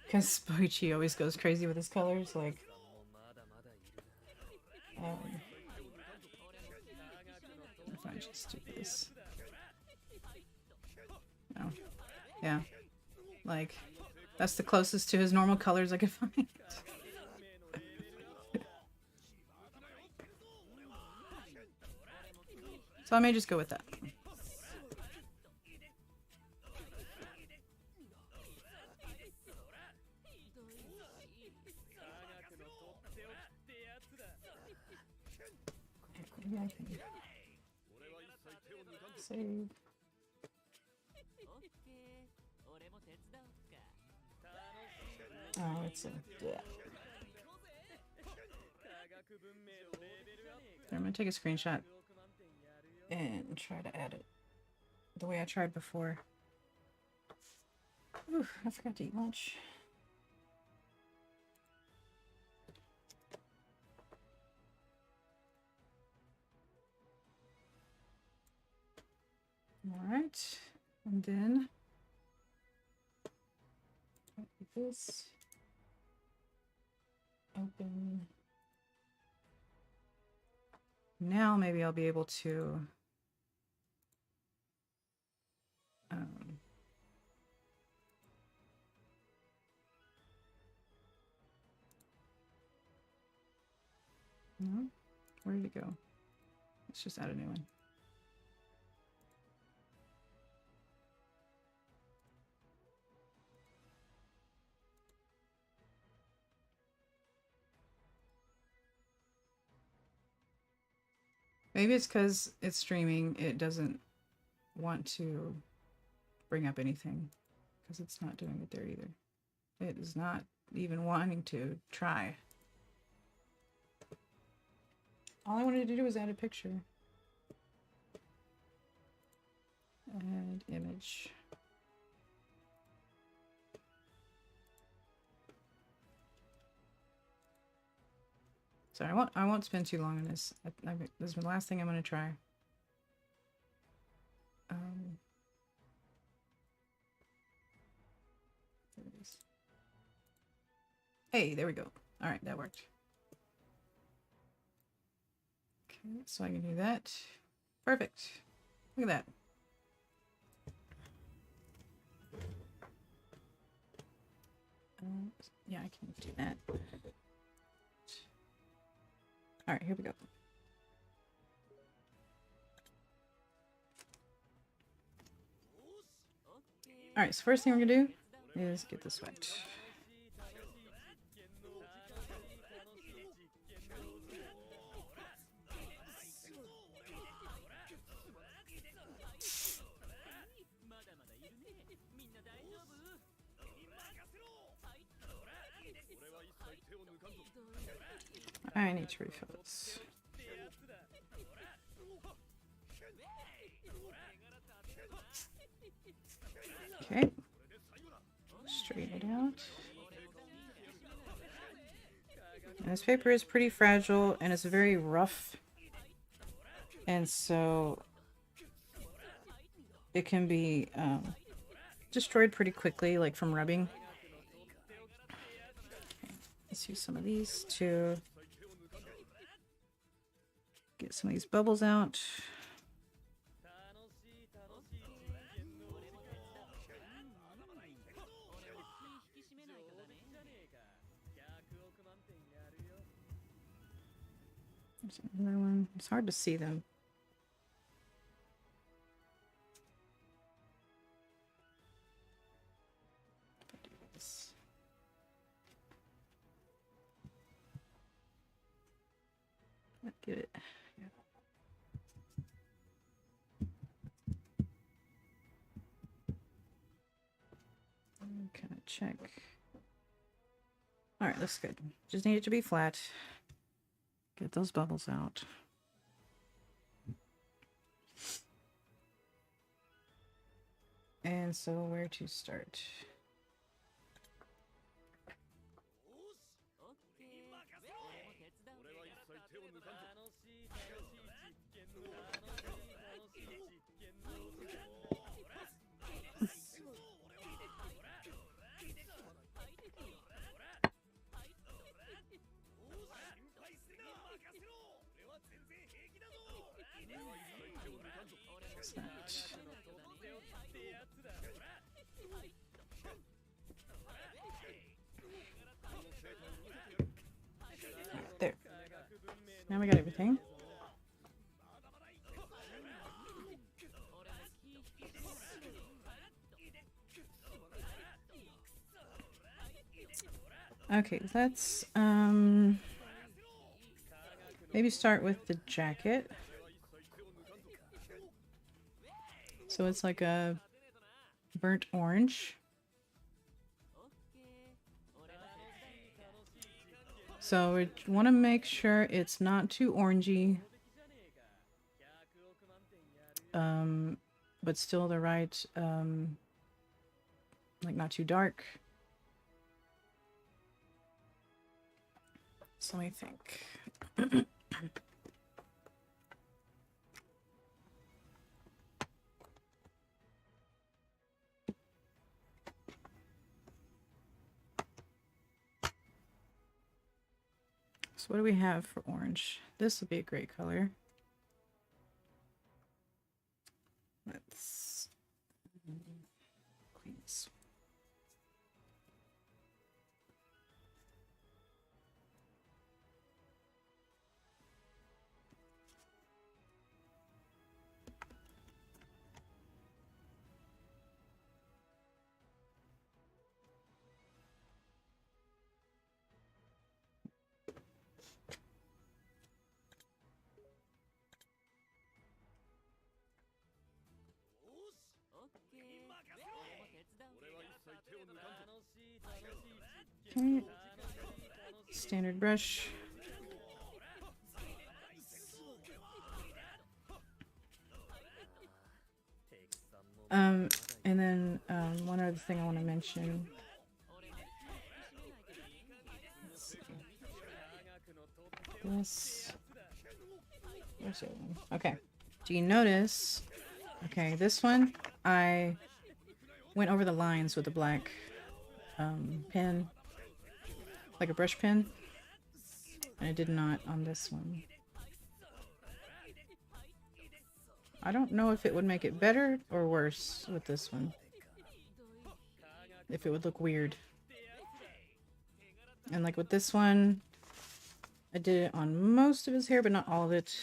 Speaker 1: Because Boichi always goes crazy with his colors, like... if I just do this. No. Yeah. Like, that's the closest to his normal colors I could find. So I may just go with that. Maybe I can save. Oh, it's a... Yeah. I'm gonna take a screenshot and try to add it the way I tried before. Ooh, I forgot to eat lunch. All right, and then this open. Now maybe I'll be able to no, where did it go? Let's just add a new one. Maybe it's because it's streaming, it doesn't want to bring up anything because it's not doing it there either. It is not even wanting to try. All I wanted to do was add a picture. Add image. Sorry, I won't spend too long on this. This is the last thing I'm going to try. There it is. Hey, there we go. All right, that worked. Okay, so I can do that. Perfect. Look at that. Yeah, I can do that. All right, here we go. All right, so first thing we're gonna do is get this wet. I need to refill this. Okay. Straighten it out. And this paper is pretty fragile and it's very rough. And so it can be destroyed pretty quickly, like from rubbing. Okay. Let's use some of these to get some of these bubbles out. There's another one. It's hard to see them. Get it. Yeah. Kind of check. All right, looks good. Just need it to be flat. Get those bubbles out. And so where to start? There. Now we got everything. Okay, let's maybe start with the jacket. So it's like a burnt orange. So we want to make sure it's not too orangey, but still the right, like not too dark. So let me think. So what do we have for orange? This would be a great color. Let's clean this. Okay. Standard brush. And then one other thing I want to mention. This. Where's the other one? Okay. Do you notice? Okay, this one I went over the lines with a black pen, like a brush pen, and I did not on this one. I don't know if it would make it better or worse with this one. If it would look weird. And like with this one, I did it on most of his hair, but not all of it.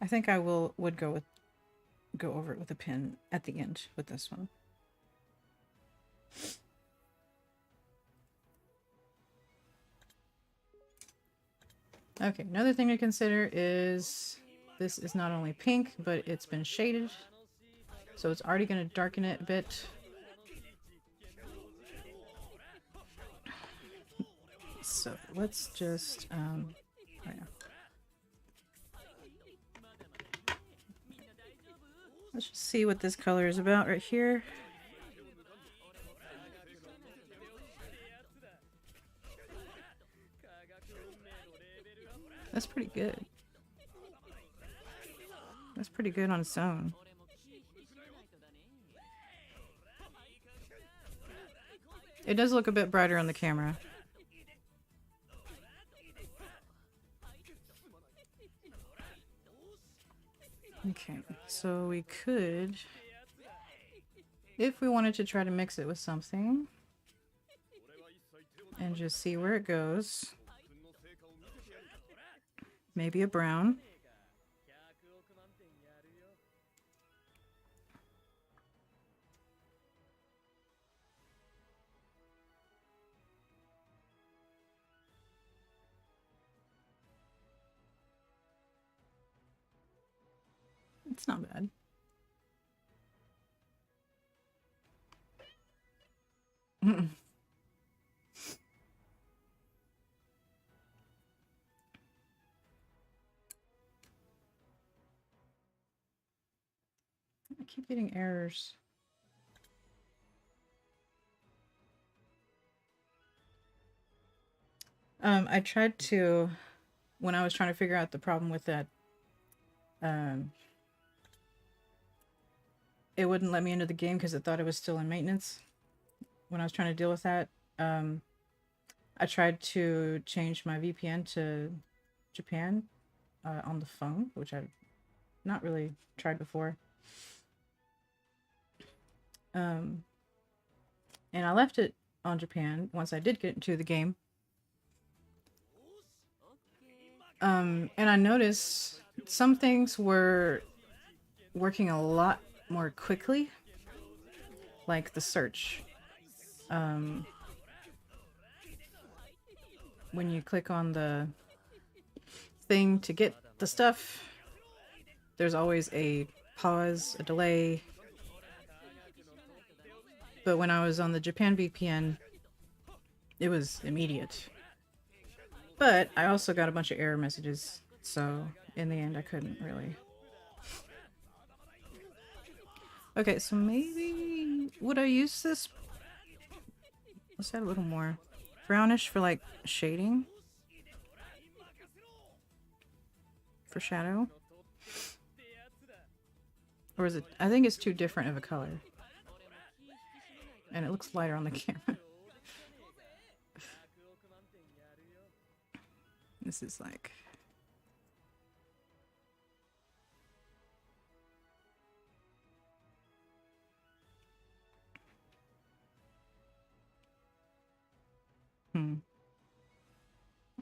Speaker 1: I think I would go over it with a pen at the end with this one. Okay, another thing to consider is this is not only pink, but it's been shaded. So it's already going to darken it a bit. So let's just, oh yeah. Let's just see what this color is about right here. That's pretty good. That's pretty good on its own. It does look a bit brighter on the camera. Okay, so we could, if we wanted to try to mix it with something, and just see where it goes. Maybe a brown. It's not bad. I keep getting errors. I tried to, when I was trying to figure out the problem with that, it wouldn't let me into the game because it thought it was still in maintenance. When I was trying to deal with that, I tried to change my VPN to Japan on the phone, which I've not really tried before. And I left it on Japan once I did get into the game. And I noticed some things were working a lot more quickly, like the search. When you click on the thing to get the stuff, there's always a pause, a delay. But when I was on the Japan VPN, it was immediate. But I also got a bunch of error messages, so in the end I couldn't really. Okay, so maybe would I use this? Let's add a little more brownish for like shading, for shadow. Or is it? I think it's too different of a color. And it looks lighter on the camera. This is like...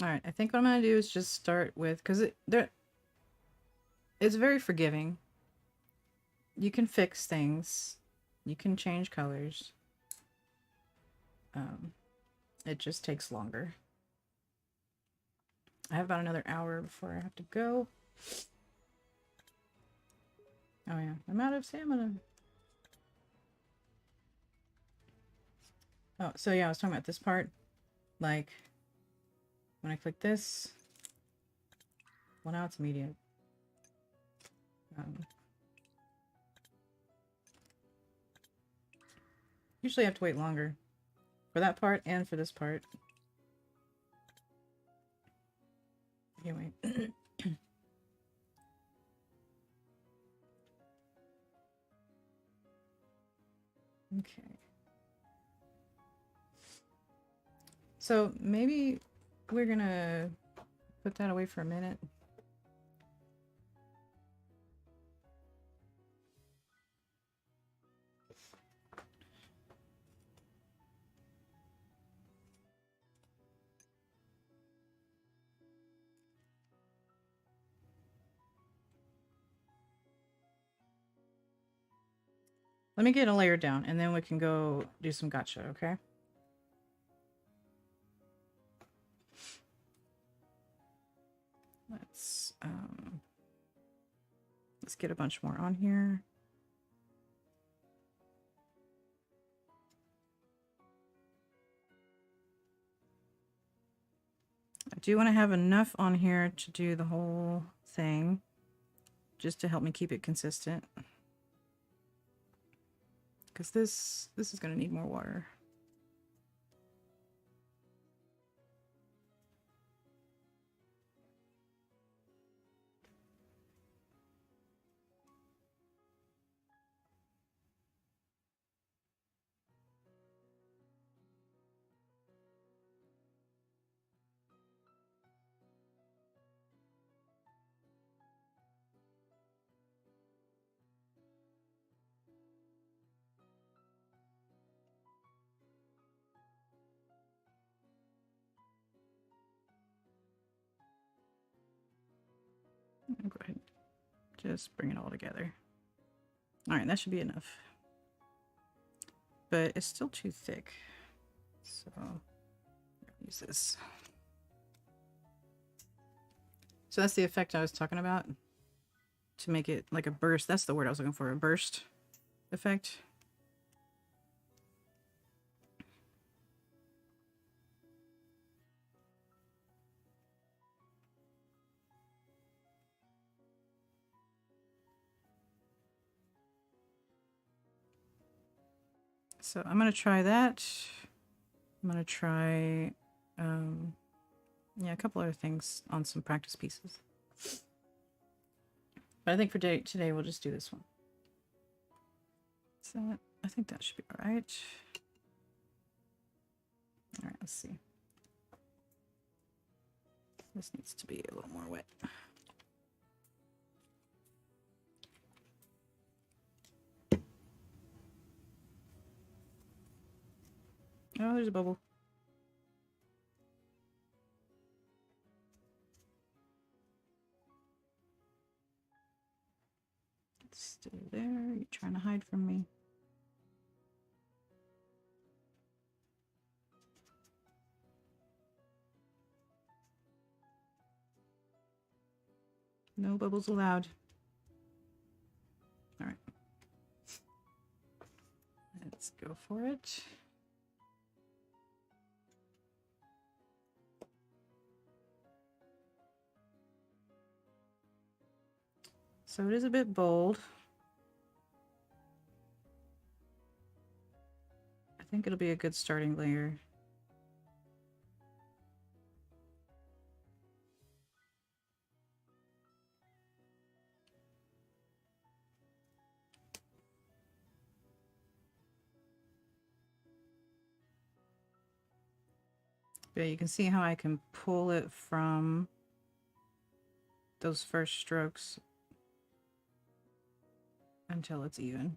Speaker 1: Alright, I think what I'm gonna do is just start with... Because it's very forgiving. You can fix things. You can change colors. It just takes longer. I have about another hour before I have to go. Oh yeah, I'm out of stamina. Oh, so yeah, I was talking about this part. Like, when I click this, well now it's immediate. Usually I have to wait longer for that part and for this part. Anyway. Okay. So maybe we're gonna put that away for a minute. Let me get a layer down and then we can go do some gotcha, okay? Let's get a bunch more on here. I do want to have enough on here to do the whole thing, just to help me keep it consistent. Because this is going to need more water. I'll go ahead and just bring it all together. Alright, that should be enough. But it's still too thick. So, use this. So that's the effect I was talking about. To make it like a burst. That's the word I was looking for. A burst effect. So I'm going to try that. I'm going to try, yeah, a couple other things on some practice pieces. But I think for today we'll just do this one. So I think that should be all right. All right, let's see. This needs to be a little more wet. Oh, there's a bubble. It's still there. You're trying to hide from me. No bubbles allowed. Let's go for it. So it is a bit bold. I think it'll be a good starting layer. But you can see how I can pull it from those first strokes until it's even.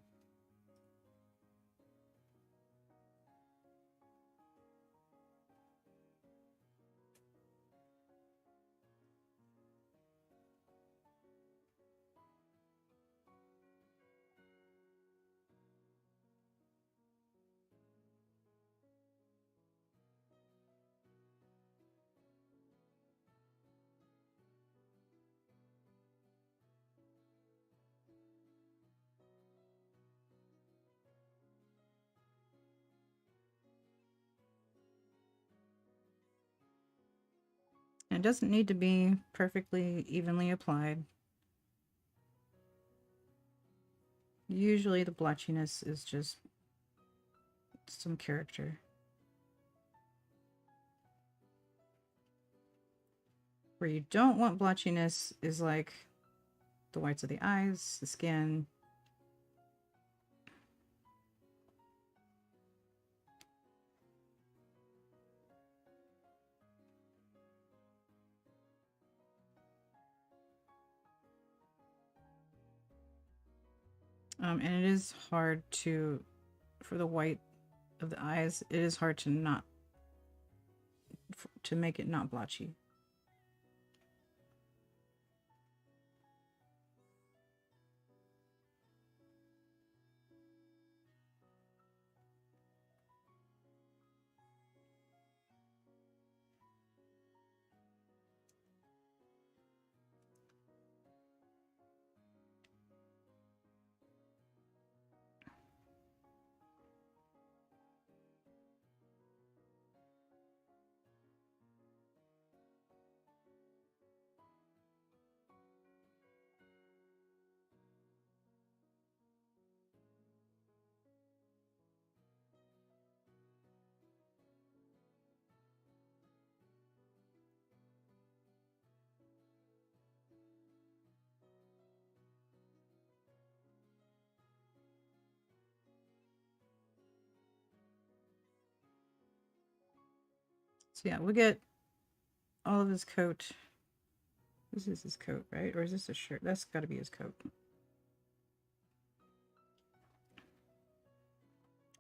Speaker 1: And it doesn't need to be perfectly evenly applied. Usually the blotchiness is just some character. Where you don't want blotchiness is like the whites of the eyes, the skin. And it is hard to, for the white of the eyes, it is hard to not, to make it not blotchy. So yeah, we'll get all of his coat. This is his coat, right? Or is this a shirt? That's got to be his coat.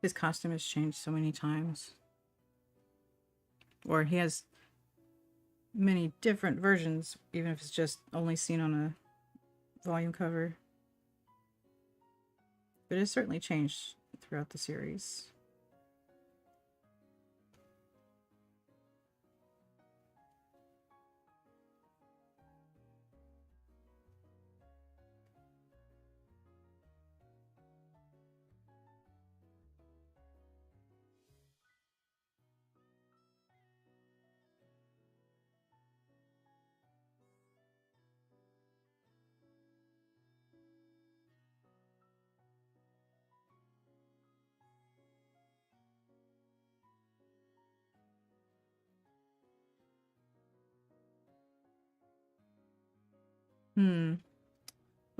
Speaker 1: His costume has changed so many times. Or he has many different versions, even if it's just only seen on a volume cover. But it's certainly changed throughout the series.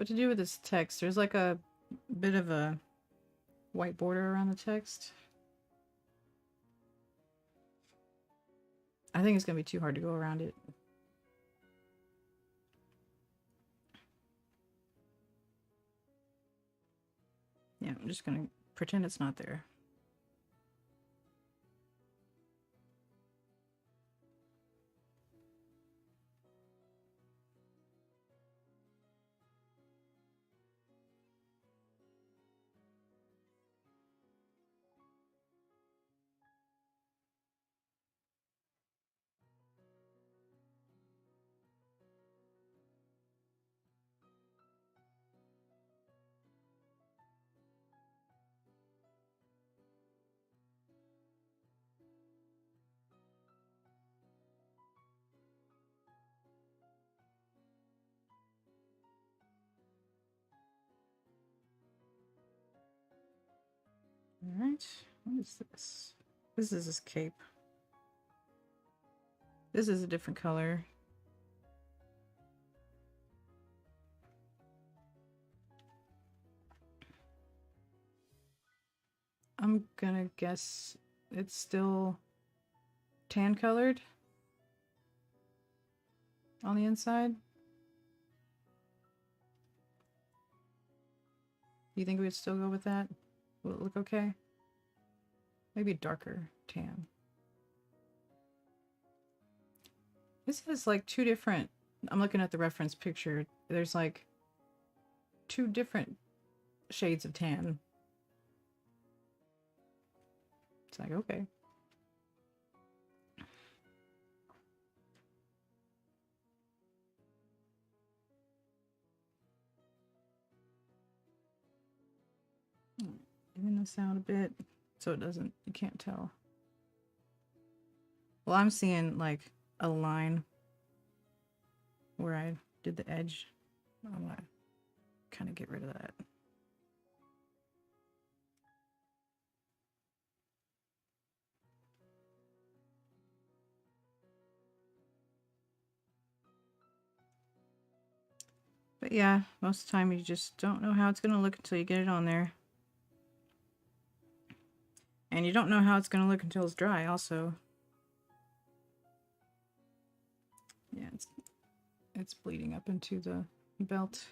Speaker 1: What to do with this text? There's like a bit of a white border around the text. I think it's going to be too hard to go around it. Yeah, I'm just going to pretend it's not there. Alright, what is this? This is his cape. This is a different color. I'm gonna guess it's still tan colored on the inside. Do you think we'd still go with that? Will it look okay? Maybe darker tan. This has like two different, I'm looking at the reference picture. There's like two different shades of tan. It's like, okay. Even this out a bit so it doesn't, you can't tell. Well, I'm seeing like a line where I did the edge. I'm gonna kind of get rid of that. But yeah, most of the time you just don't know how it's going to look until you get it on there. And you don't know how it's going to look until it's dry also. Yeah, it's bleeding up into the belt.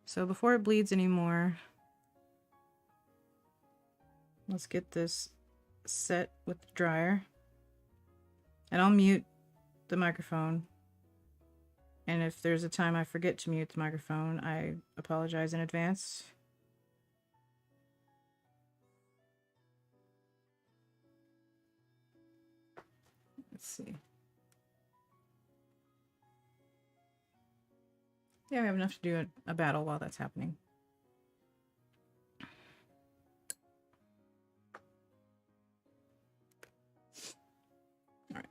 Speaker 1: So before it bleeds anymore, let's get this set with the dryer. And I'll mute the microphone. And if there's a time I forget to mute the microphone, I apologize in advance. Let's see. Yeah, we have enough to do a battle while that's happening. All right.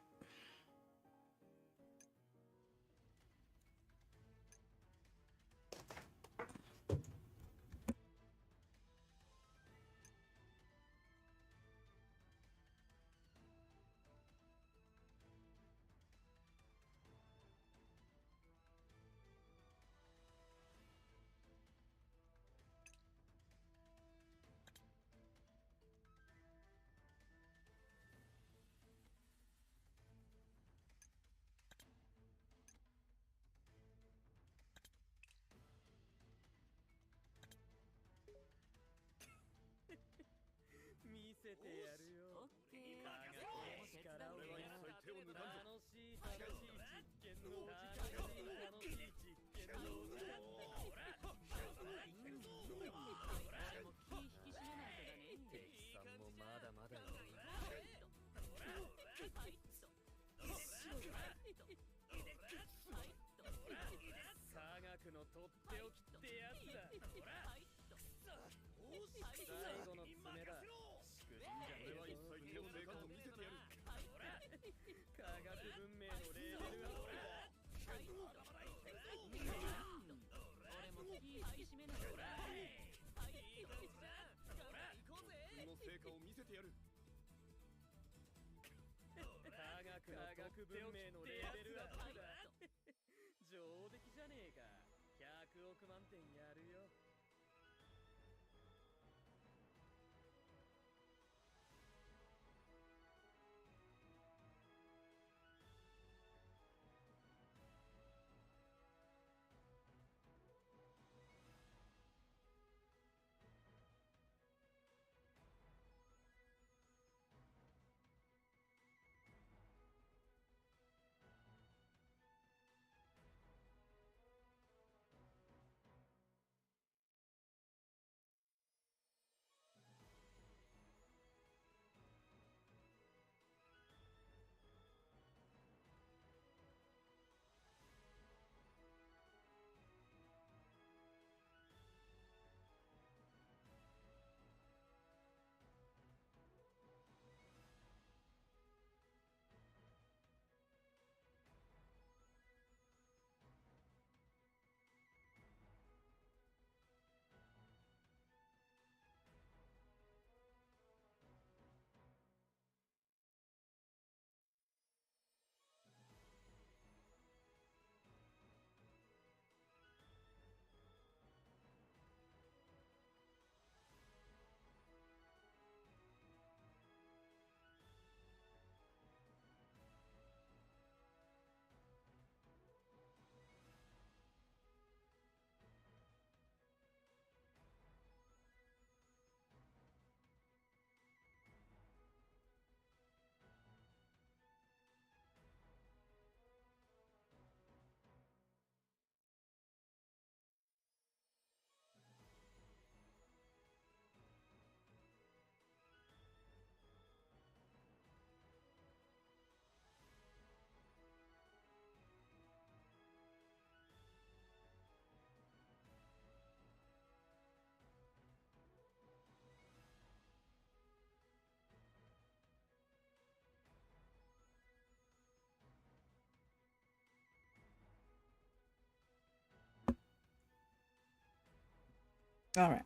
Speaker 1: All right.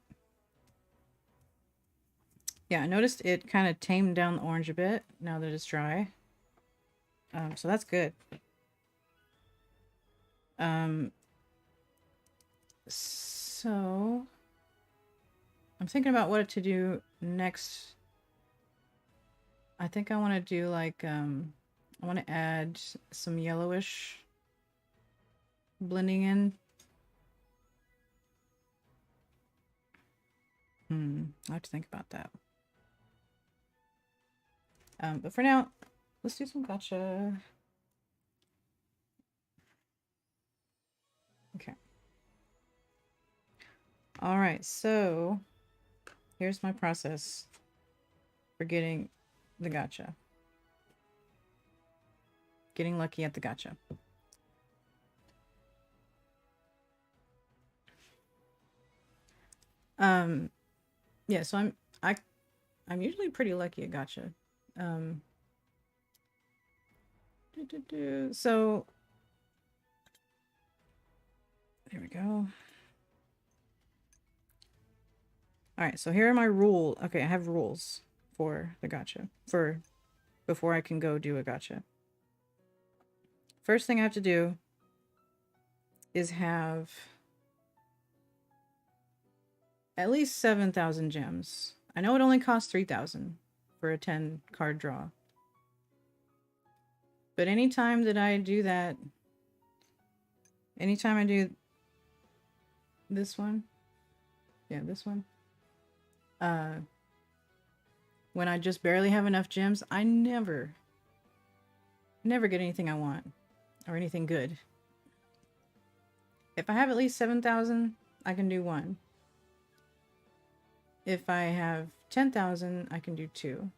Speaker 1: Yeah, I noticed it kind of tamed down the orange a bit now that it's dry. So that's good. Um, so I'm thinking about what to do next. I think I want to do like, I want to add some yellowish blending in. I have to think about that. But for now, let's do some gotcha. Okay. All right, so here's my process for getting the gotcha. Getting lucky at the gotcha. Yeah, so I'm usually pretty lucky at gotcha. So there we go. All right, so here are my rules. Okay, I have rules for the gotcha for before I can go do a gotcha. First thing I have to do is have at least 7,000 gems. I know it only costs 3,000 for a 10 card draw. But anytime that I do that, anytime I do this one, yeah, this one, when I just barely have enough gems, I never get anything I want or anything good. If I have at least 7,000, I can do one. If I have 10,000, I can do two.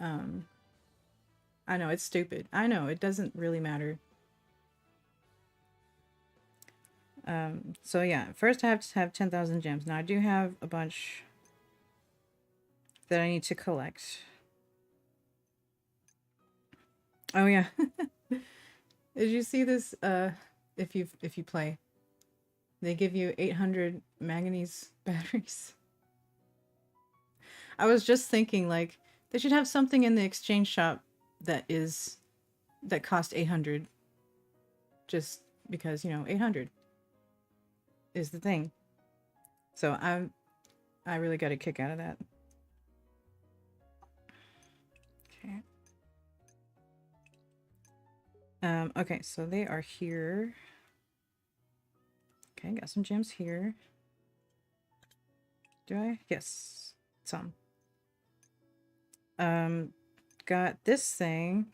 Speaker 1: I know it's stupid. I know it doesn't really matter. So yeah, first I have to have 10,000 gems. Now I do have a bunch that I need to collect. Oh yeah. Did you see this? If you play, they give you 800 manganese batteries. I was just thinking, like, they should have something in the exchange shop that cost 800. Just because, 800 is the thing. So I really got a kick out of that. Okay. Okay, so they are here. Okay, got some gems here. Do I? Yes, some. Got this thing.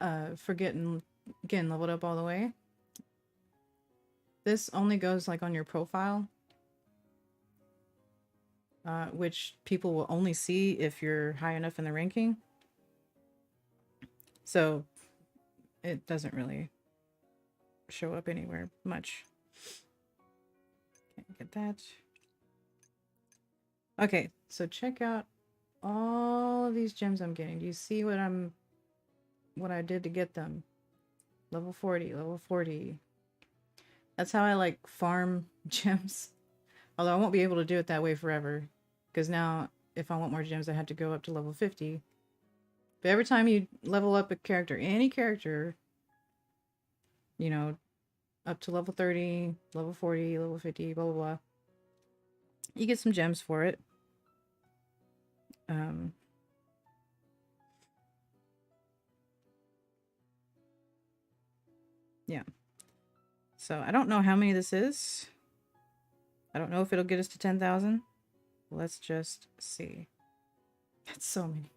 Speaker 1: For getting leveled up all the way. This only goes like on your profile. Which people will only see if you're high enough in the ranking. So it doesn't really show up anywhere much. Can't get that. Okay, so check out all of these gems I'm getting. Do you see what I did to get them? Level 40, level 40. That's how I like farm gems. Although I won't be able to do it that way forever. Because now, if I want more gems, I have to go up to level 50. But every time you level up a character, any character, up to level 30, level 40, level 50, blah, blah, blah, you get some gems for it. Yeah. So I don't know how many this is. I don't know if it'll get us to 10,000. Let's just see. That's so many.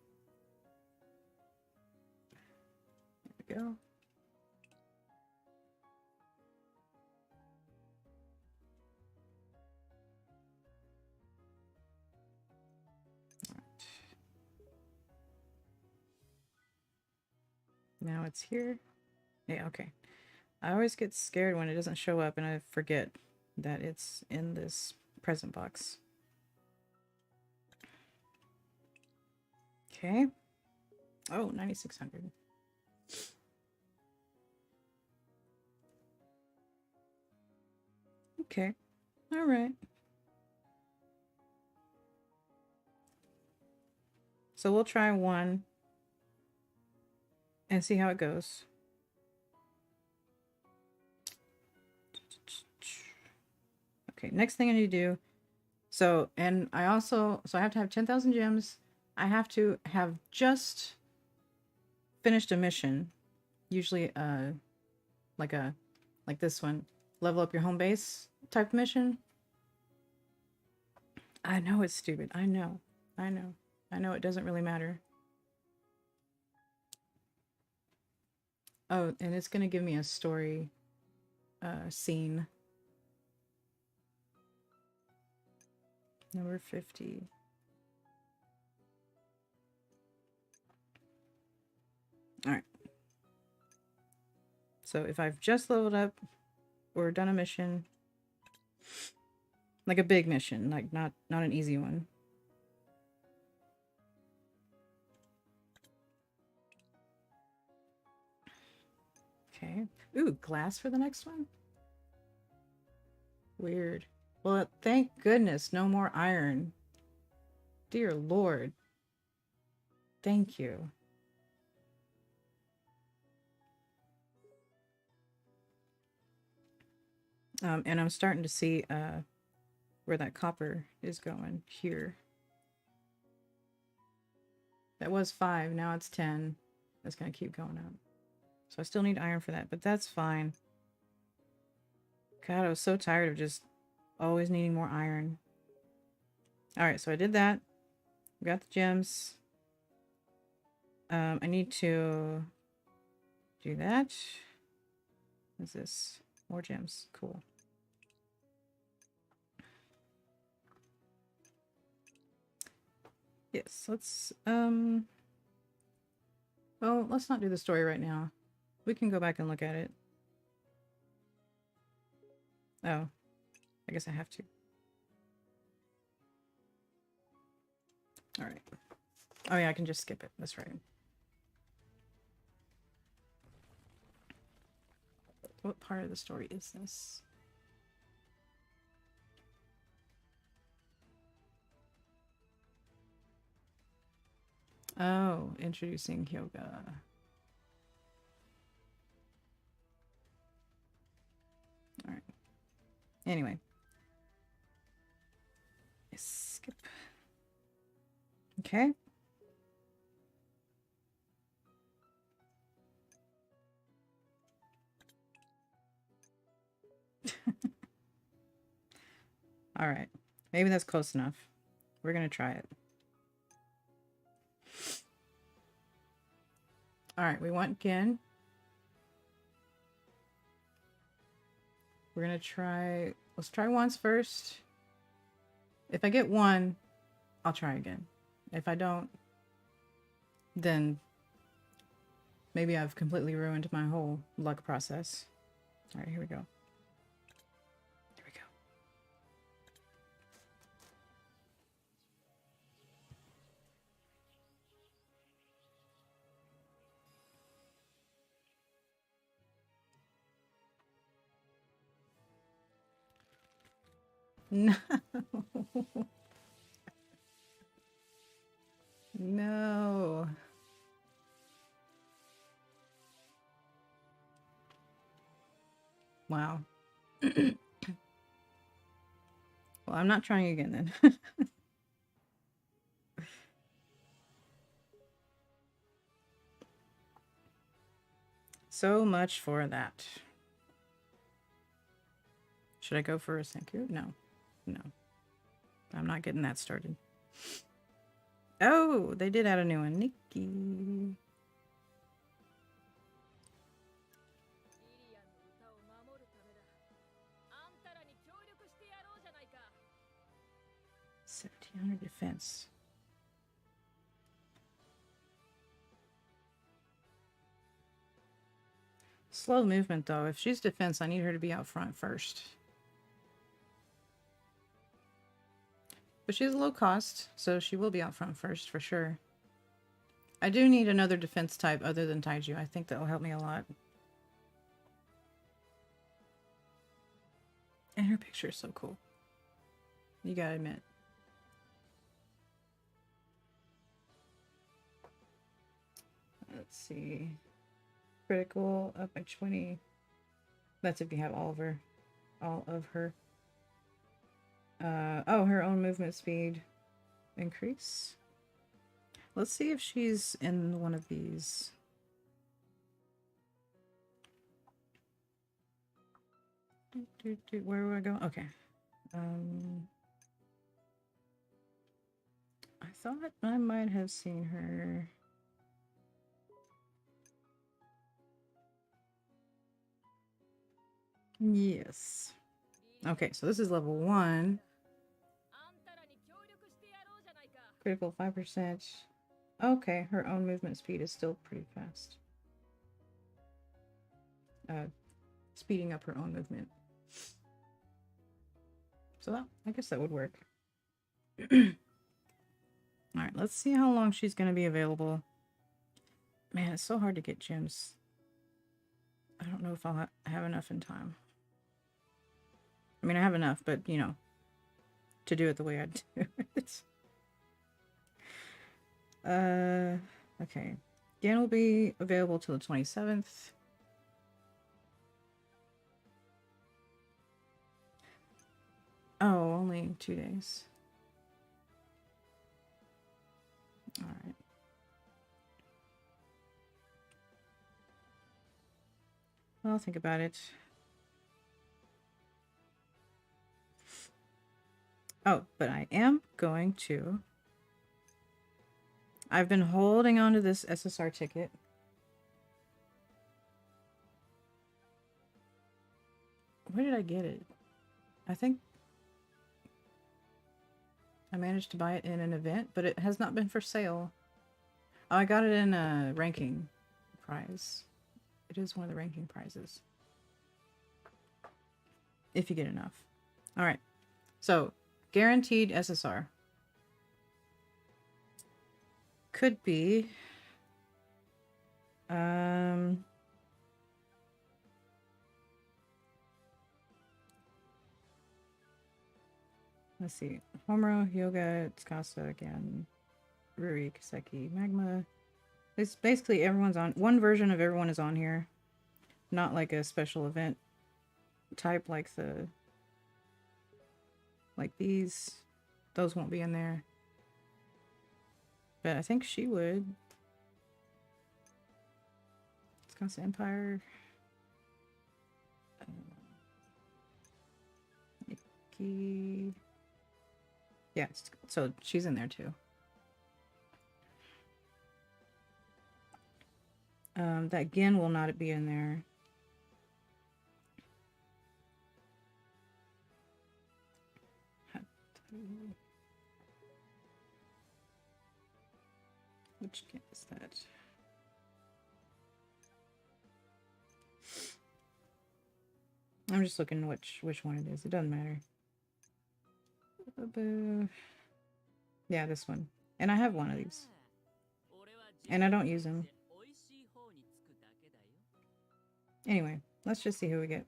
Speaker 1: There we go. Now it's here. Yeah, okay. I always get scared when it doesn't show up and I forget that it's in this present box. Okay. Oh, 9,600. Okay. All right. So we'll try one and see how it goes. Okay, next thing I need to do. So, and I also, so I have to have 10,000 gems. I have to have just finished a mission. Usually, like a, like this one, level up your home base type mission. I know it's stupid. I know. I know. I know it doesn't really matter. Oh, and it's going to give me a story scene. Number 50. All right. So if I've just leveled up or done a mission, like a big mission, like not an easy one. Okay. Ooh, glass for the next one? Weird. Well, thank goodness, no more iron. Dear Lord. Thank you. And I'm starting to see where that copper is going here. That was 5, now it's 10. That's going to keep going up. So I still need iron for that, but that's fine. God, I was so tired of just always needing more iron. Alright, so I did that. Got the gems. I need to do that. What's this? More gems. Cool. Yes, let's, well, let's not do the story right now. We can go back and look at it. Oh, I guess I have to. Alright. Oh yeah, I can just skip it. That's right. What part of the story is this? Oh, introducing Hyoga. Alright. Anyway. Skip. Okay. Alright. Maybe that's close enough. We're gonna try it. Alright, we want Gin. We're gonna try... Let's try once first. If I get 1, I'll try again. If I don't, then maybe I've completely ruined my whole luck process. Alright, here we go. Here we go. No. No. Wow. Well, I'm not trying again then. So much for that. Should I go for a thank you? No. No. I'm not getting that started. Oh, they did add a new one. Nikki. $1,700 defense. Slow movement though. If she's defense, I need her to be out front first. But she's low cost, so she will be out front first for sure. I do need another defense type other than Taiju. I think that will help me a lot. And her picture is so cool. You gotta admit. Let's see. Critical up by 20. That's if you have all of her. Oh, her own movement speed increase. Let's see if she's in one of these. Where would I go? Okay. I thought I might have seen her. Yes. Okay, so this is level 1. Critical 5%. Okay, her own movement speed is still pretty fast. Speeding up her own movement. So that, I guess that would work. Alright, let's see how long she's going to be available. Man, it's so hard to get gems. I don't know if I'll have enough in time. I mean, I have enough, but, you know, to do it the way I do it. Okay. Again, will be available till the 27th. Oh, only 2 days. Alright. Well, I'll think about it. Oh, but I am going to... I've been holding on to this SSR ticket. Where did I get it? I think I managed to buy it in an event, but it has not been for sale. Oh, I got it in a ranking prize. It is one of the ranking prizes. If you get enough. Alright. So, guaranteed SSR. Could be... let's see. Homuro, Yoga, Tsukasa again. Ruri, Kiseki, Magma. It's basically everyone's on. One version of everyone is on here. Not like a special event type like the... like these. Those won't be in there. But I think she would. Tsukasa Empire. Nikki. Yeah, so she's in there too. That Gin will not be in there. Which Gin is that? I'm just looking which one it is. It doesn't matter. Yeah, this one. And I have one of these. And I don't use them. Anyway, let's just see who we get.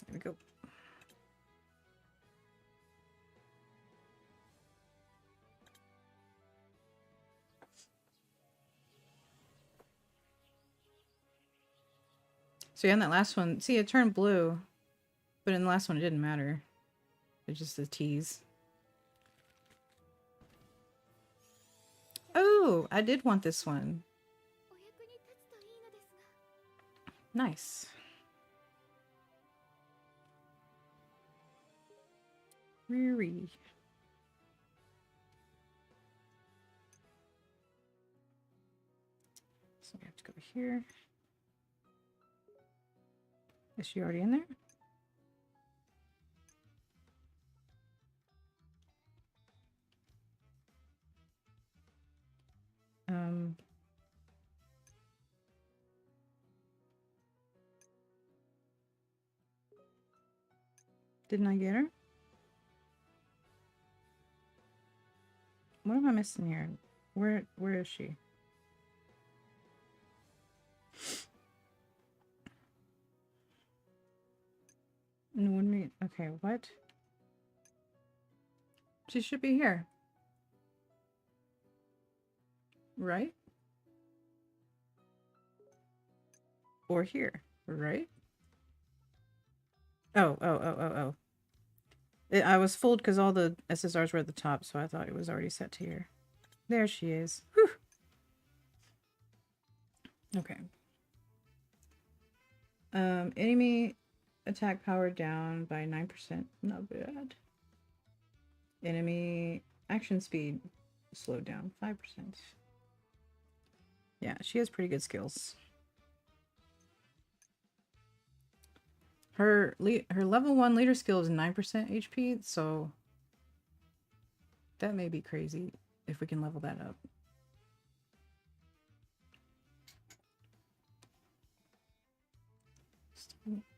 Speaker 1: There we go. So yeah, in that last one, see, it turned blue. But in the last one, it didn't matter. It's just a tease. Oh, I did want this one. Nice. Riri. So we have to go here. Is she already in there? Didn't I get her? What am I missing here? Where is she? When we, okay, what? She should be here. Right? Or here, right? Oh. I was fooled because all the SSRs were at the top, so I thought it was already set to here. There she is. Whew. Okay. Enemy attack power down by 9%. Not bad. Enemy action speed slowed down 5%. Yeah, she has pretty good skills. Her level 1 leader skill is 9% HP, so that may be crazy if we can level that up.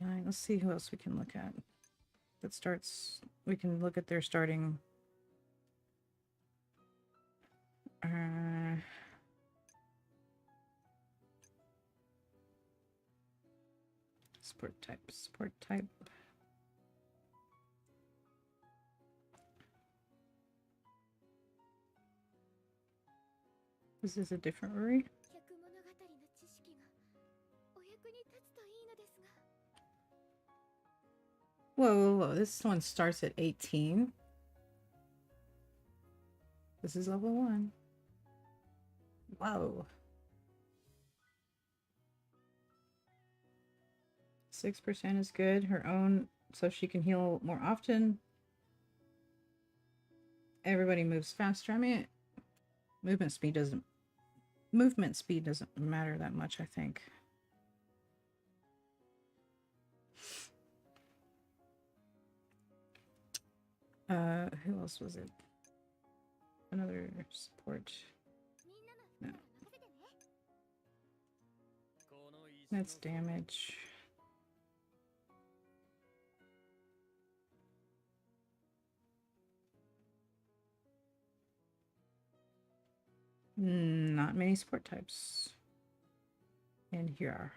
Speaker 1: Nine. Let's see who else we can look at. That starts. We can look at their starting. Sport type. Sport type. This is a different Rory. Whoa. This one starts at 18. This is level 1. Whoa. 6% is good. Her own, so she can heal more often. Everybody moves faster. I mean, movement speed doesn't matter that much, I think. Who else was it? Another support. No. That's damage. Not many support types in here.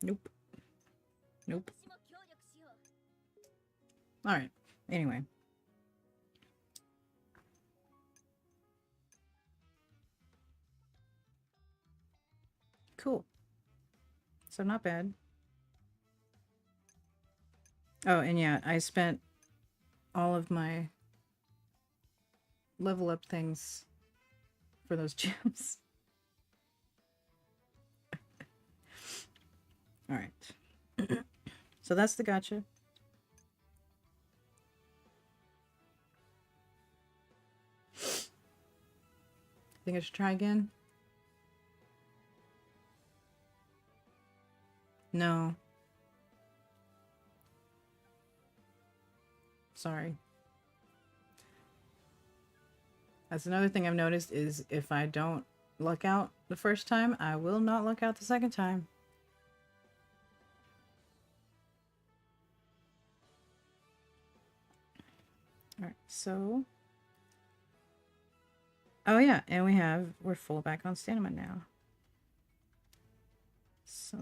Speaker 1: Nope. Nope. Alright. Anyway. Cool. So not bad. Oh, and yeah, I spent all of my level up things for those gems. Alright. So that's the gacha. Think I should try again? No. Sorry. That's another thing I've noticed is if I don't luck out the first time, I will not luck out the second time. Alright, so... Oh yeah, and we're full back on stamina now. So...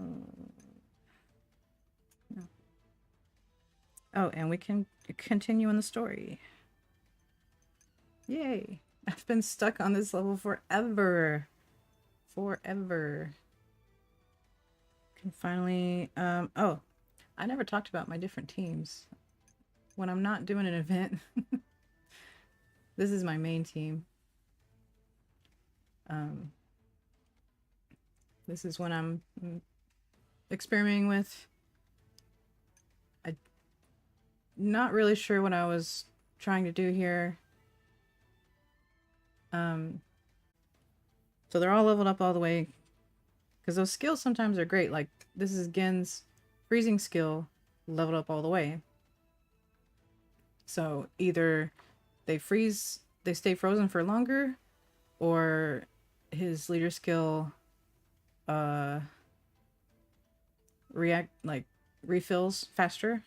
Speaker 1: No. Oh, and we can continue in the story. Yay! I've been stuck on this level forever. Forever. Can finally... oh, I never talked about my different teams. When I'm not doing an event, this is my main team. This is when I'm experimenting with. I'm not really sure what I was trying to do here. So they're all leveled up all the way. Because those skills sometimes are great. Like, this is Gen's freezing skill leveled up all the way. So either they stay frozen for longer, or his leader skill refills faster.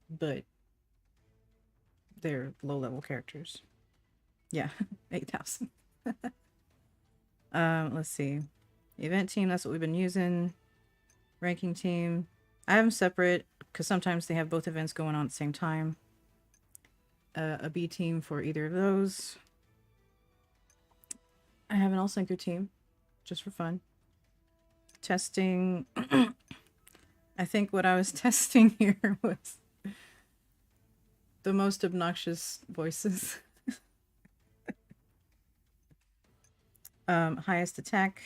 Speaker 1: But they're low level characters. Yeah, 8,000. Let's see. Event team, that's what we've been using. Ranking team. I have them separate because sometimes they have both events going on at the same time. A B team for either of those. I have an all syncer team just for fun. Testing. I think what I was testing here was the most obnoxious voices. Highest attack.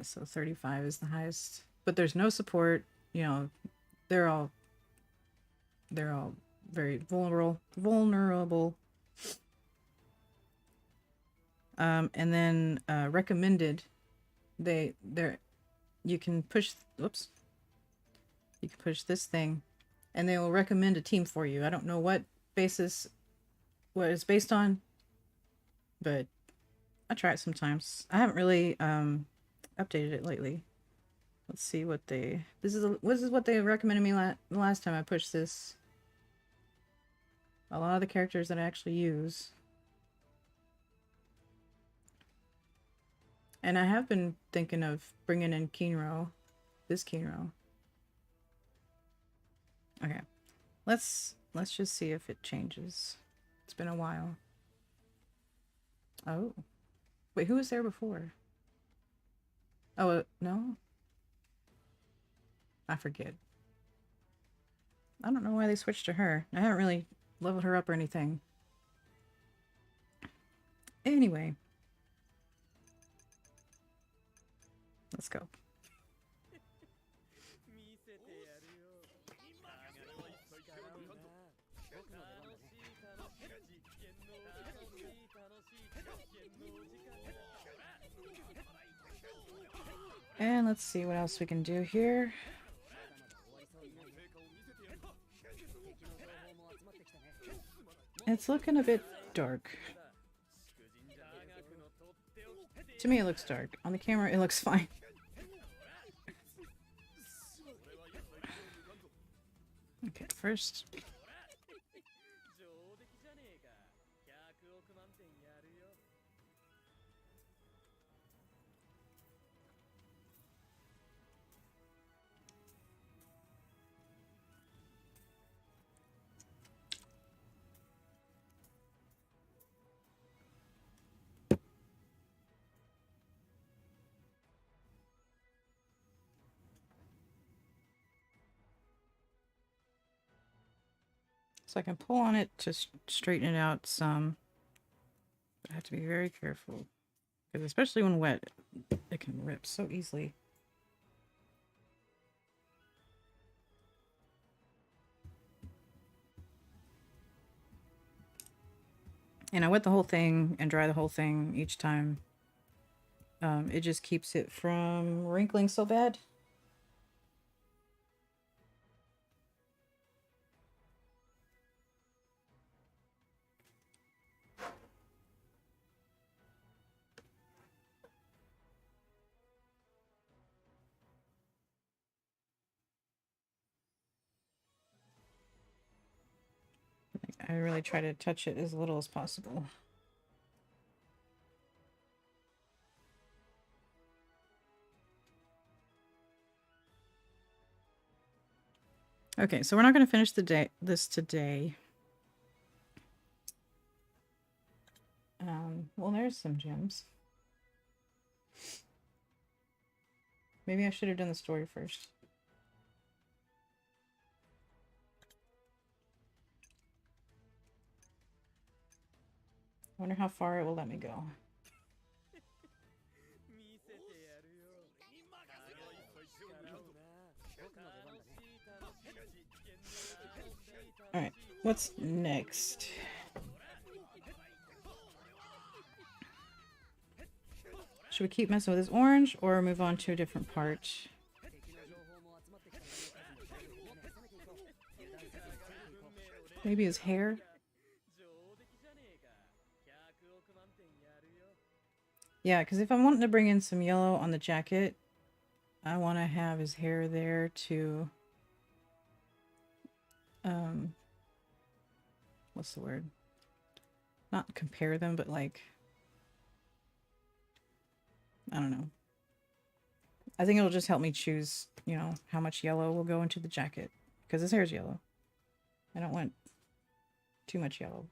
Speaker 1: So 35 is the highest, but there's no support. You know, they're all very vulnerable. And then recommended, you can push. Whoops. You can push this thing, and they will recommend a team for you. I don't know what it's based on, but I try it sometimes. I haven't really updated it lately. Let's see what they. This is what they recommended me the last time I pushed this. A lot of the characters that I actually use. And I have been thinking of bringing in Kinro. This Kinro. Okay. Let's just see if it changes. It's been a while. Oh. Wait, who was there before? Oh, no? I forget. I don't know why they switched to her. I haven't really leveled her up or anything. Anyway. Let's go. And let's see what else we can do here. It's looking a bit dark. To me, it looks dark. On the camera, it looks fine. Okay, first. So I can pull on it to straighten it out some. But I have to be very careful. Because especially when wet, it can rip so easily. And I wet the whole thing and dry the whole thing each time. It just keeps it from wrinkling so bad. I really try to touch it as little as possible. Okay, so we're not going to finish this today. Well, there's some gems. Maybe I should have done the story first. I wonder how far it will let me go. Alright, what's next? Should we keep messing with this orange or move on to a different part? Maybe his hair? Yeah, because if I'm wanting to bring in some yellow on the jacket, I want to have his hair there to... what's the word? Not compare them, but like I don't know. I think it'll just help me choose, you know, how much yellow will go into the jacket. Because his hair is yellow. I don't want too much yellow.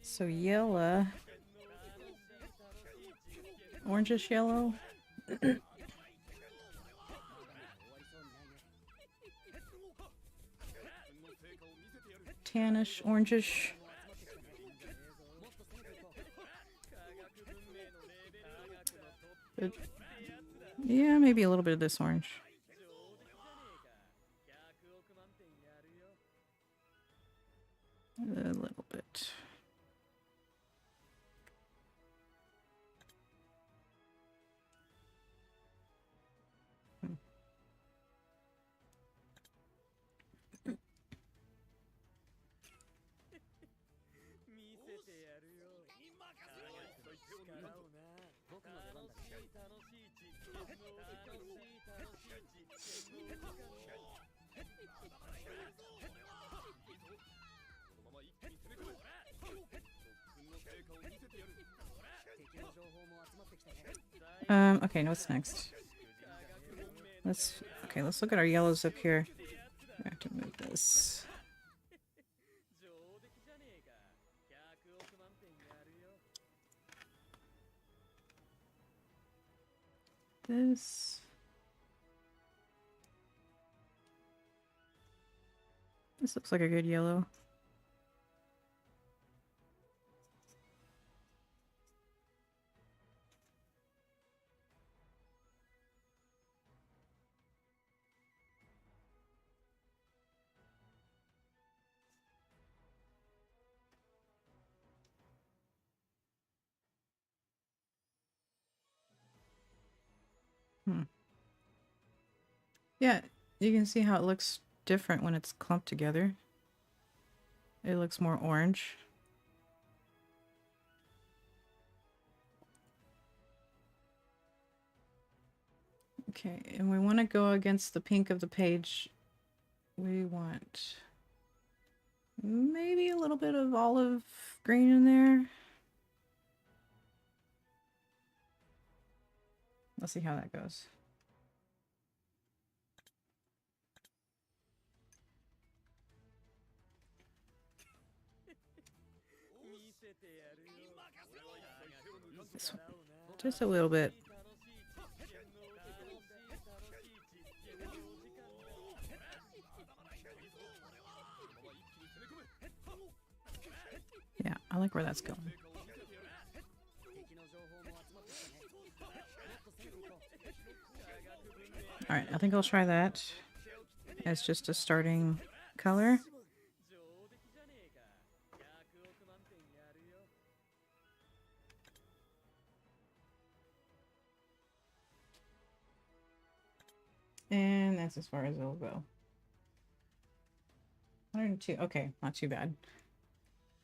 Speaker 1: So yellow. Orangish yellow. Tannish, orangish. But yeah, maybe a little bit of this orange. A little bit. Okay, what's next? Let's look at our yellows up here. I have to move this. This looks like a good yellow. Yeah, you can see how it looks different when it's clumped together. It looks more orange. Okay, and we want to go against the pink of the page. We want maybe a little bit of olive green in there. Let's see how that goes. Just a little bit. Yeah, I like where that's going. All right, I think I'll try that as just a starting color. And that's as far as it'll go. 102. Okay, not too bad.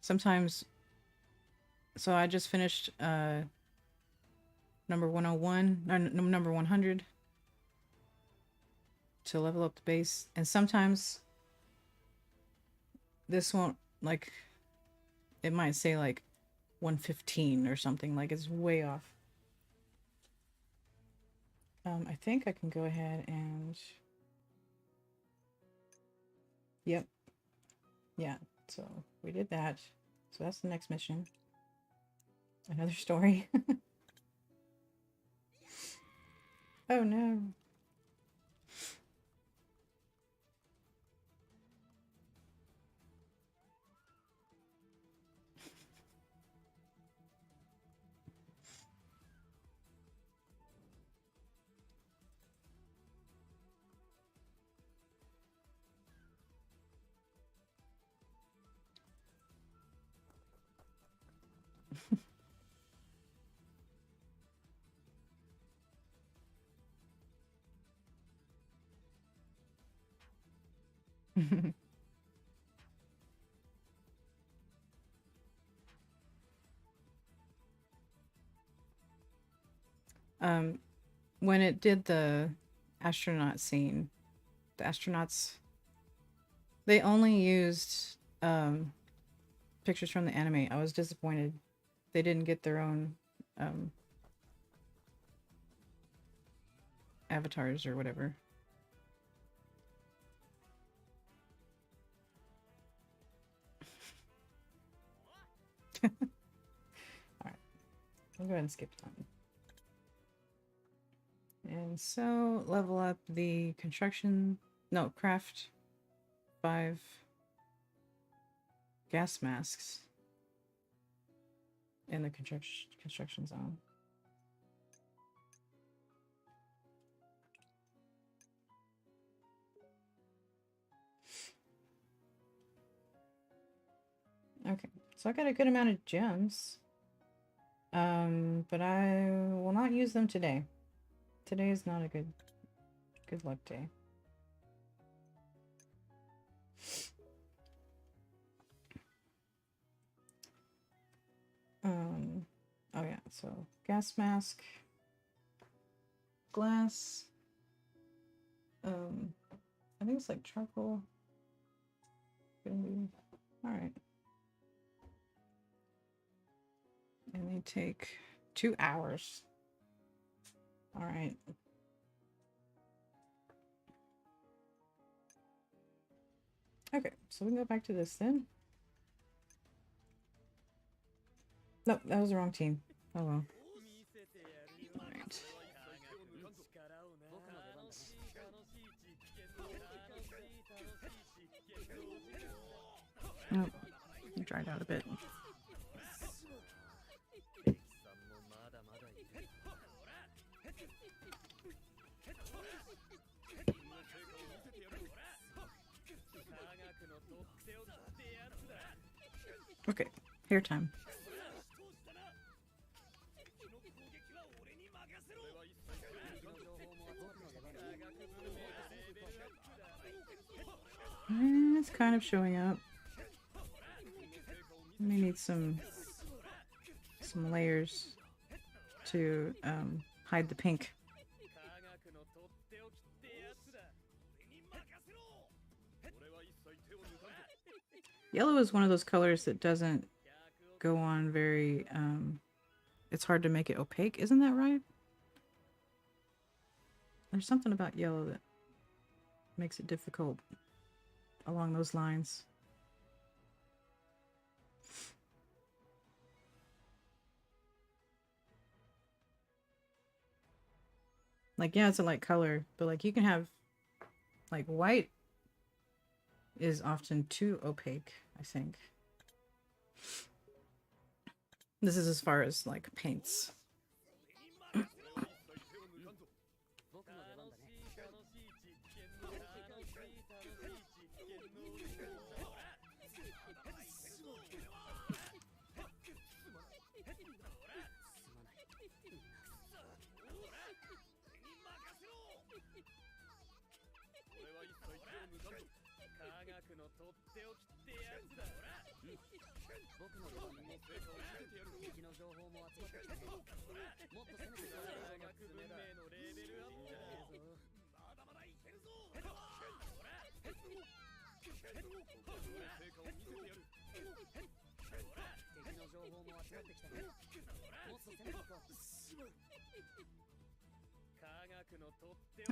Speaker 1: Sometimes, so I just finished number 101, no, number 100 to level up the base. And sometimes this won't, like, it might say like 115 or something, like it's way off. I think I can go ahead and, yep. Yeah, so we did that. So that's the next mission. Another story. Oh no. When it did the astronaut scene. The astronauts, they only used pictures from the anime. I was disappointed they didn't get their own um, avatars or whatever. Alright, I'll go ahead and skip that. And so, level up the construction, no, craft 5 gas masks in the construction zone. Okay, so I got a good amount of gems. But I will not use them today. Today is not a good luck day. Oh yeah, so gas mask, glass, I think it's like charcoal. Alright. And they take 2 hours. Alright. Okay, so we can go back to this then. Nope, that was the wrong team. Oh well. Alright. Oh, it dried out a bit. Okay, hair time. And it's kind of showing up. We need some layers to hide the pink. Yellow is one of those colors that doesn't go on very, it's hard to make it opaque, isn't that right? There's something about yellow that makes it difficult along those lines. Like, yeah, it's a light color, but like you can have, like, white is often too opaque, I think. This is as far as like paints.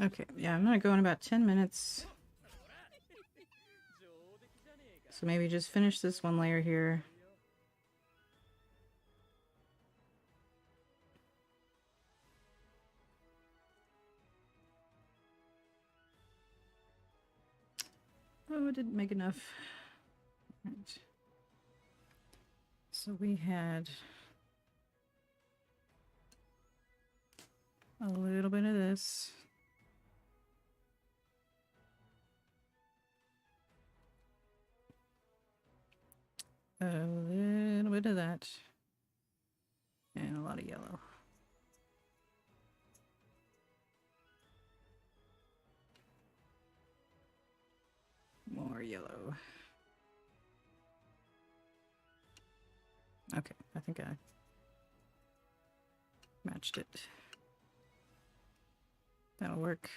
Speaker 1: Okay, yeah, I'm gonna go in about 10 minutes. So maybe just finish this one layer here. Oh, it didn't make enough. Right. So we had a little bit of this. A little bit of that. And a lot of yellow. More yellow. Okay, I think I matched it. That'll work.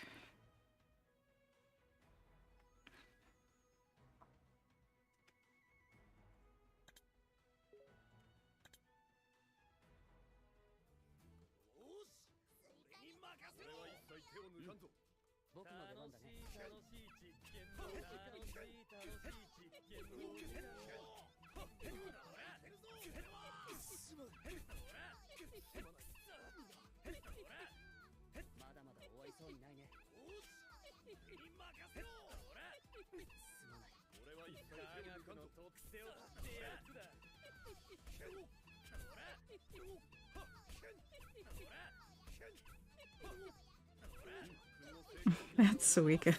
Speaker 1: That's Suika.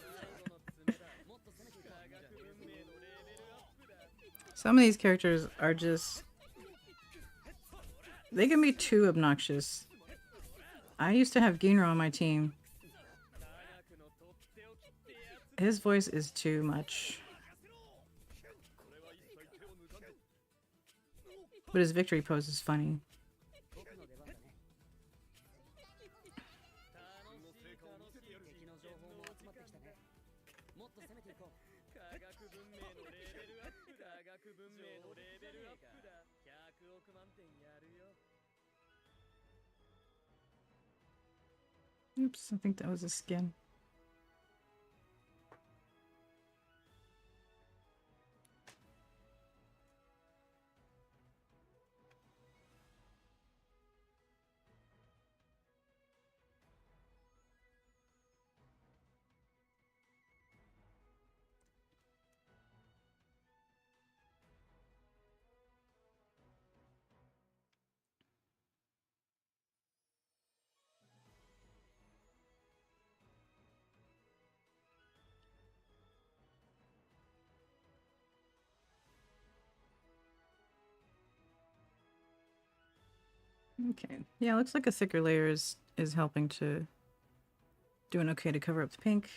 Speaker 1: Some of these characters are just... they can be too obnoxious. I used to have Ginro on my team. His voice is too much. But his victory pose is funny. Oops, I think that was a skin. Okay, yeah, looks like a thicker layer is helping to doing okay to cover up the pink.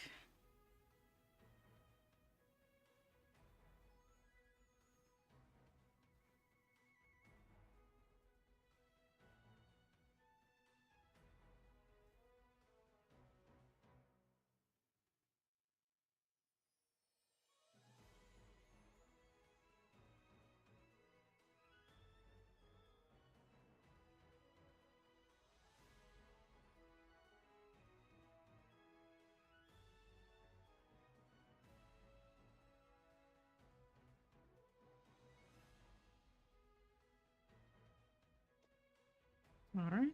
Speaker 1: All right.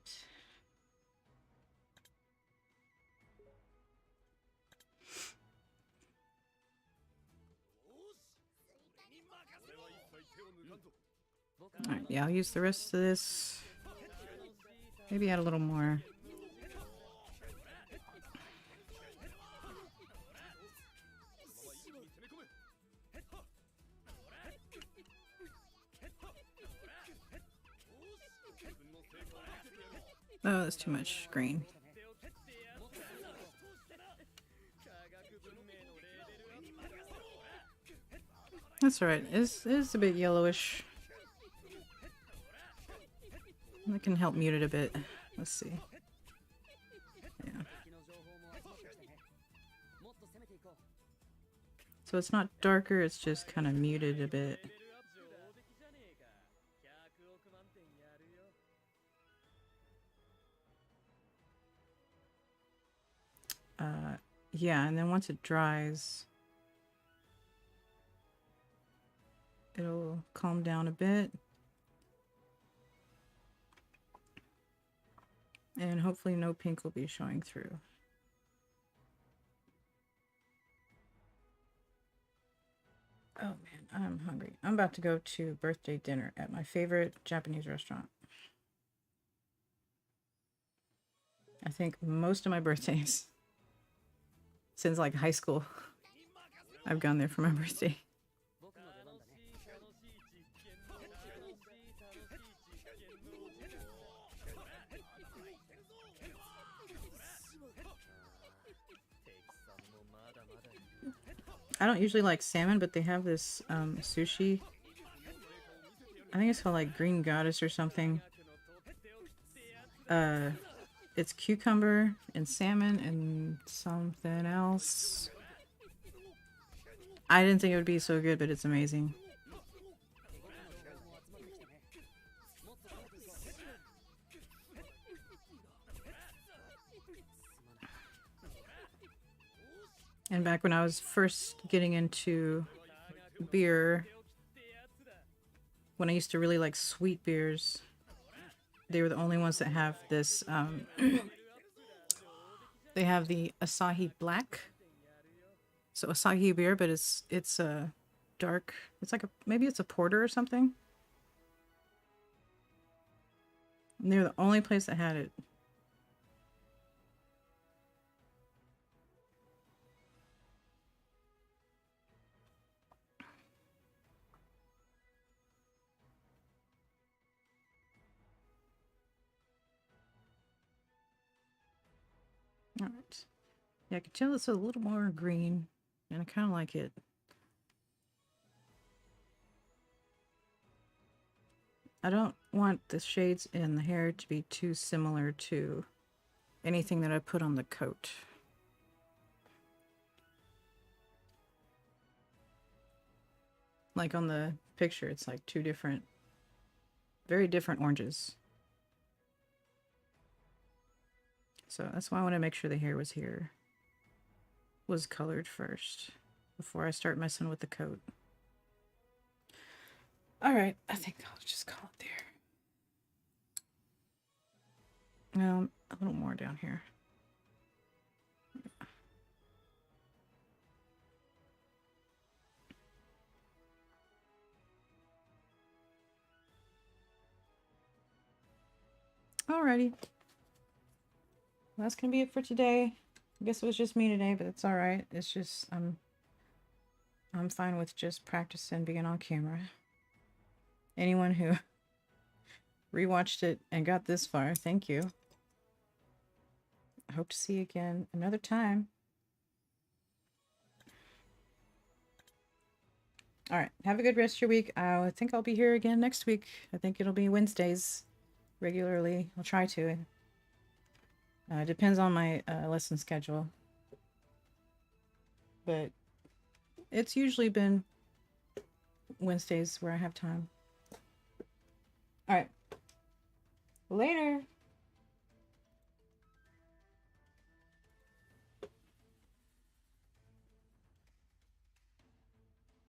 Speaker 1: All right, yeah, I'll use the rest of this. Maybe add a little more. Oh, that's too much green. That's alright. It's a bit yellowish. That can help mute it a bit. Let's see. Yeah. So it's not darker, it's just kind of muted a bit. Yeah, and then once it dries, it'll calm down a bit. And hopefully no pink will be showing through. Oh man, I'm hungry. I'm about to go to birthday dinner at my favorite Japanese restaurant. I think most of my birthdays, since like high school, I've gone there for my birthday. I don't usually like salmon, but they have this sushi. I think it's called like Green Goddess or something. It's cucumber and salmon and something else. I didn't think it would be so good, but it's amazing. And back when I was first getting into beer, when I used to really like sweet beers, they were the only ones that have this. They have the Asahi Black, so Asahi beer, but it's a dark. It's like a maybe it's a porter or something. And they're the only place that had it. All right. Yeah, I can tell it's a little more green, and I kind of like it. I don't want the shades in the hair to be too similar to anything that I put on the coat. Like on the picture, it's like two different, very different oranges. So that's why I want to make sure the hair was colored first before I start messing with the coat. All right, I think I'll just call it there. A little more down here. Alrighty. Well, that's gonna be it for today. I guess it was just me today, but it's all right. It's just I'm fine with just practicing being on camera. Anyone who rewatched it and got this far, thank you. I hope to see you again another time. All right, have a good rest of your week. I think I'll be here again next week. I think it'll be Wednesdays regularly. I'll try to. It depends on my lesson schedule. But it's usually been Wednesdays where I have time. All right. Later.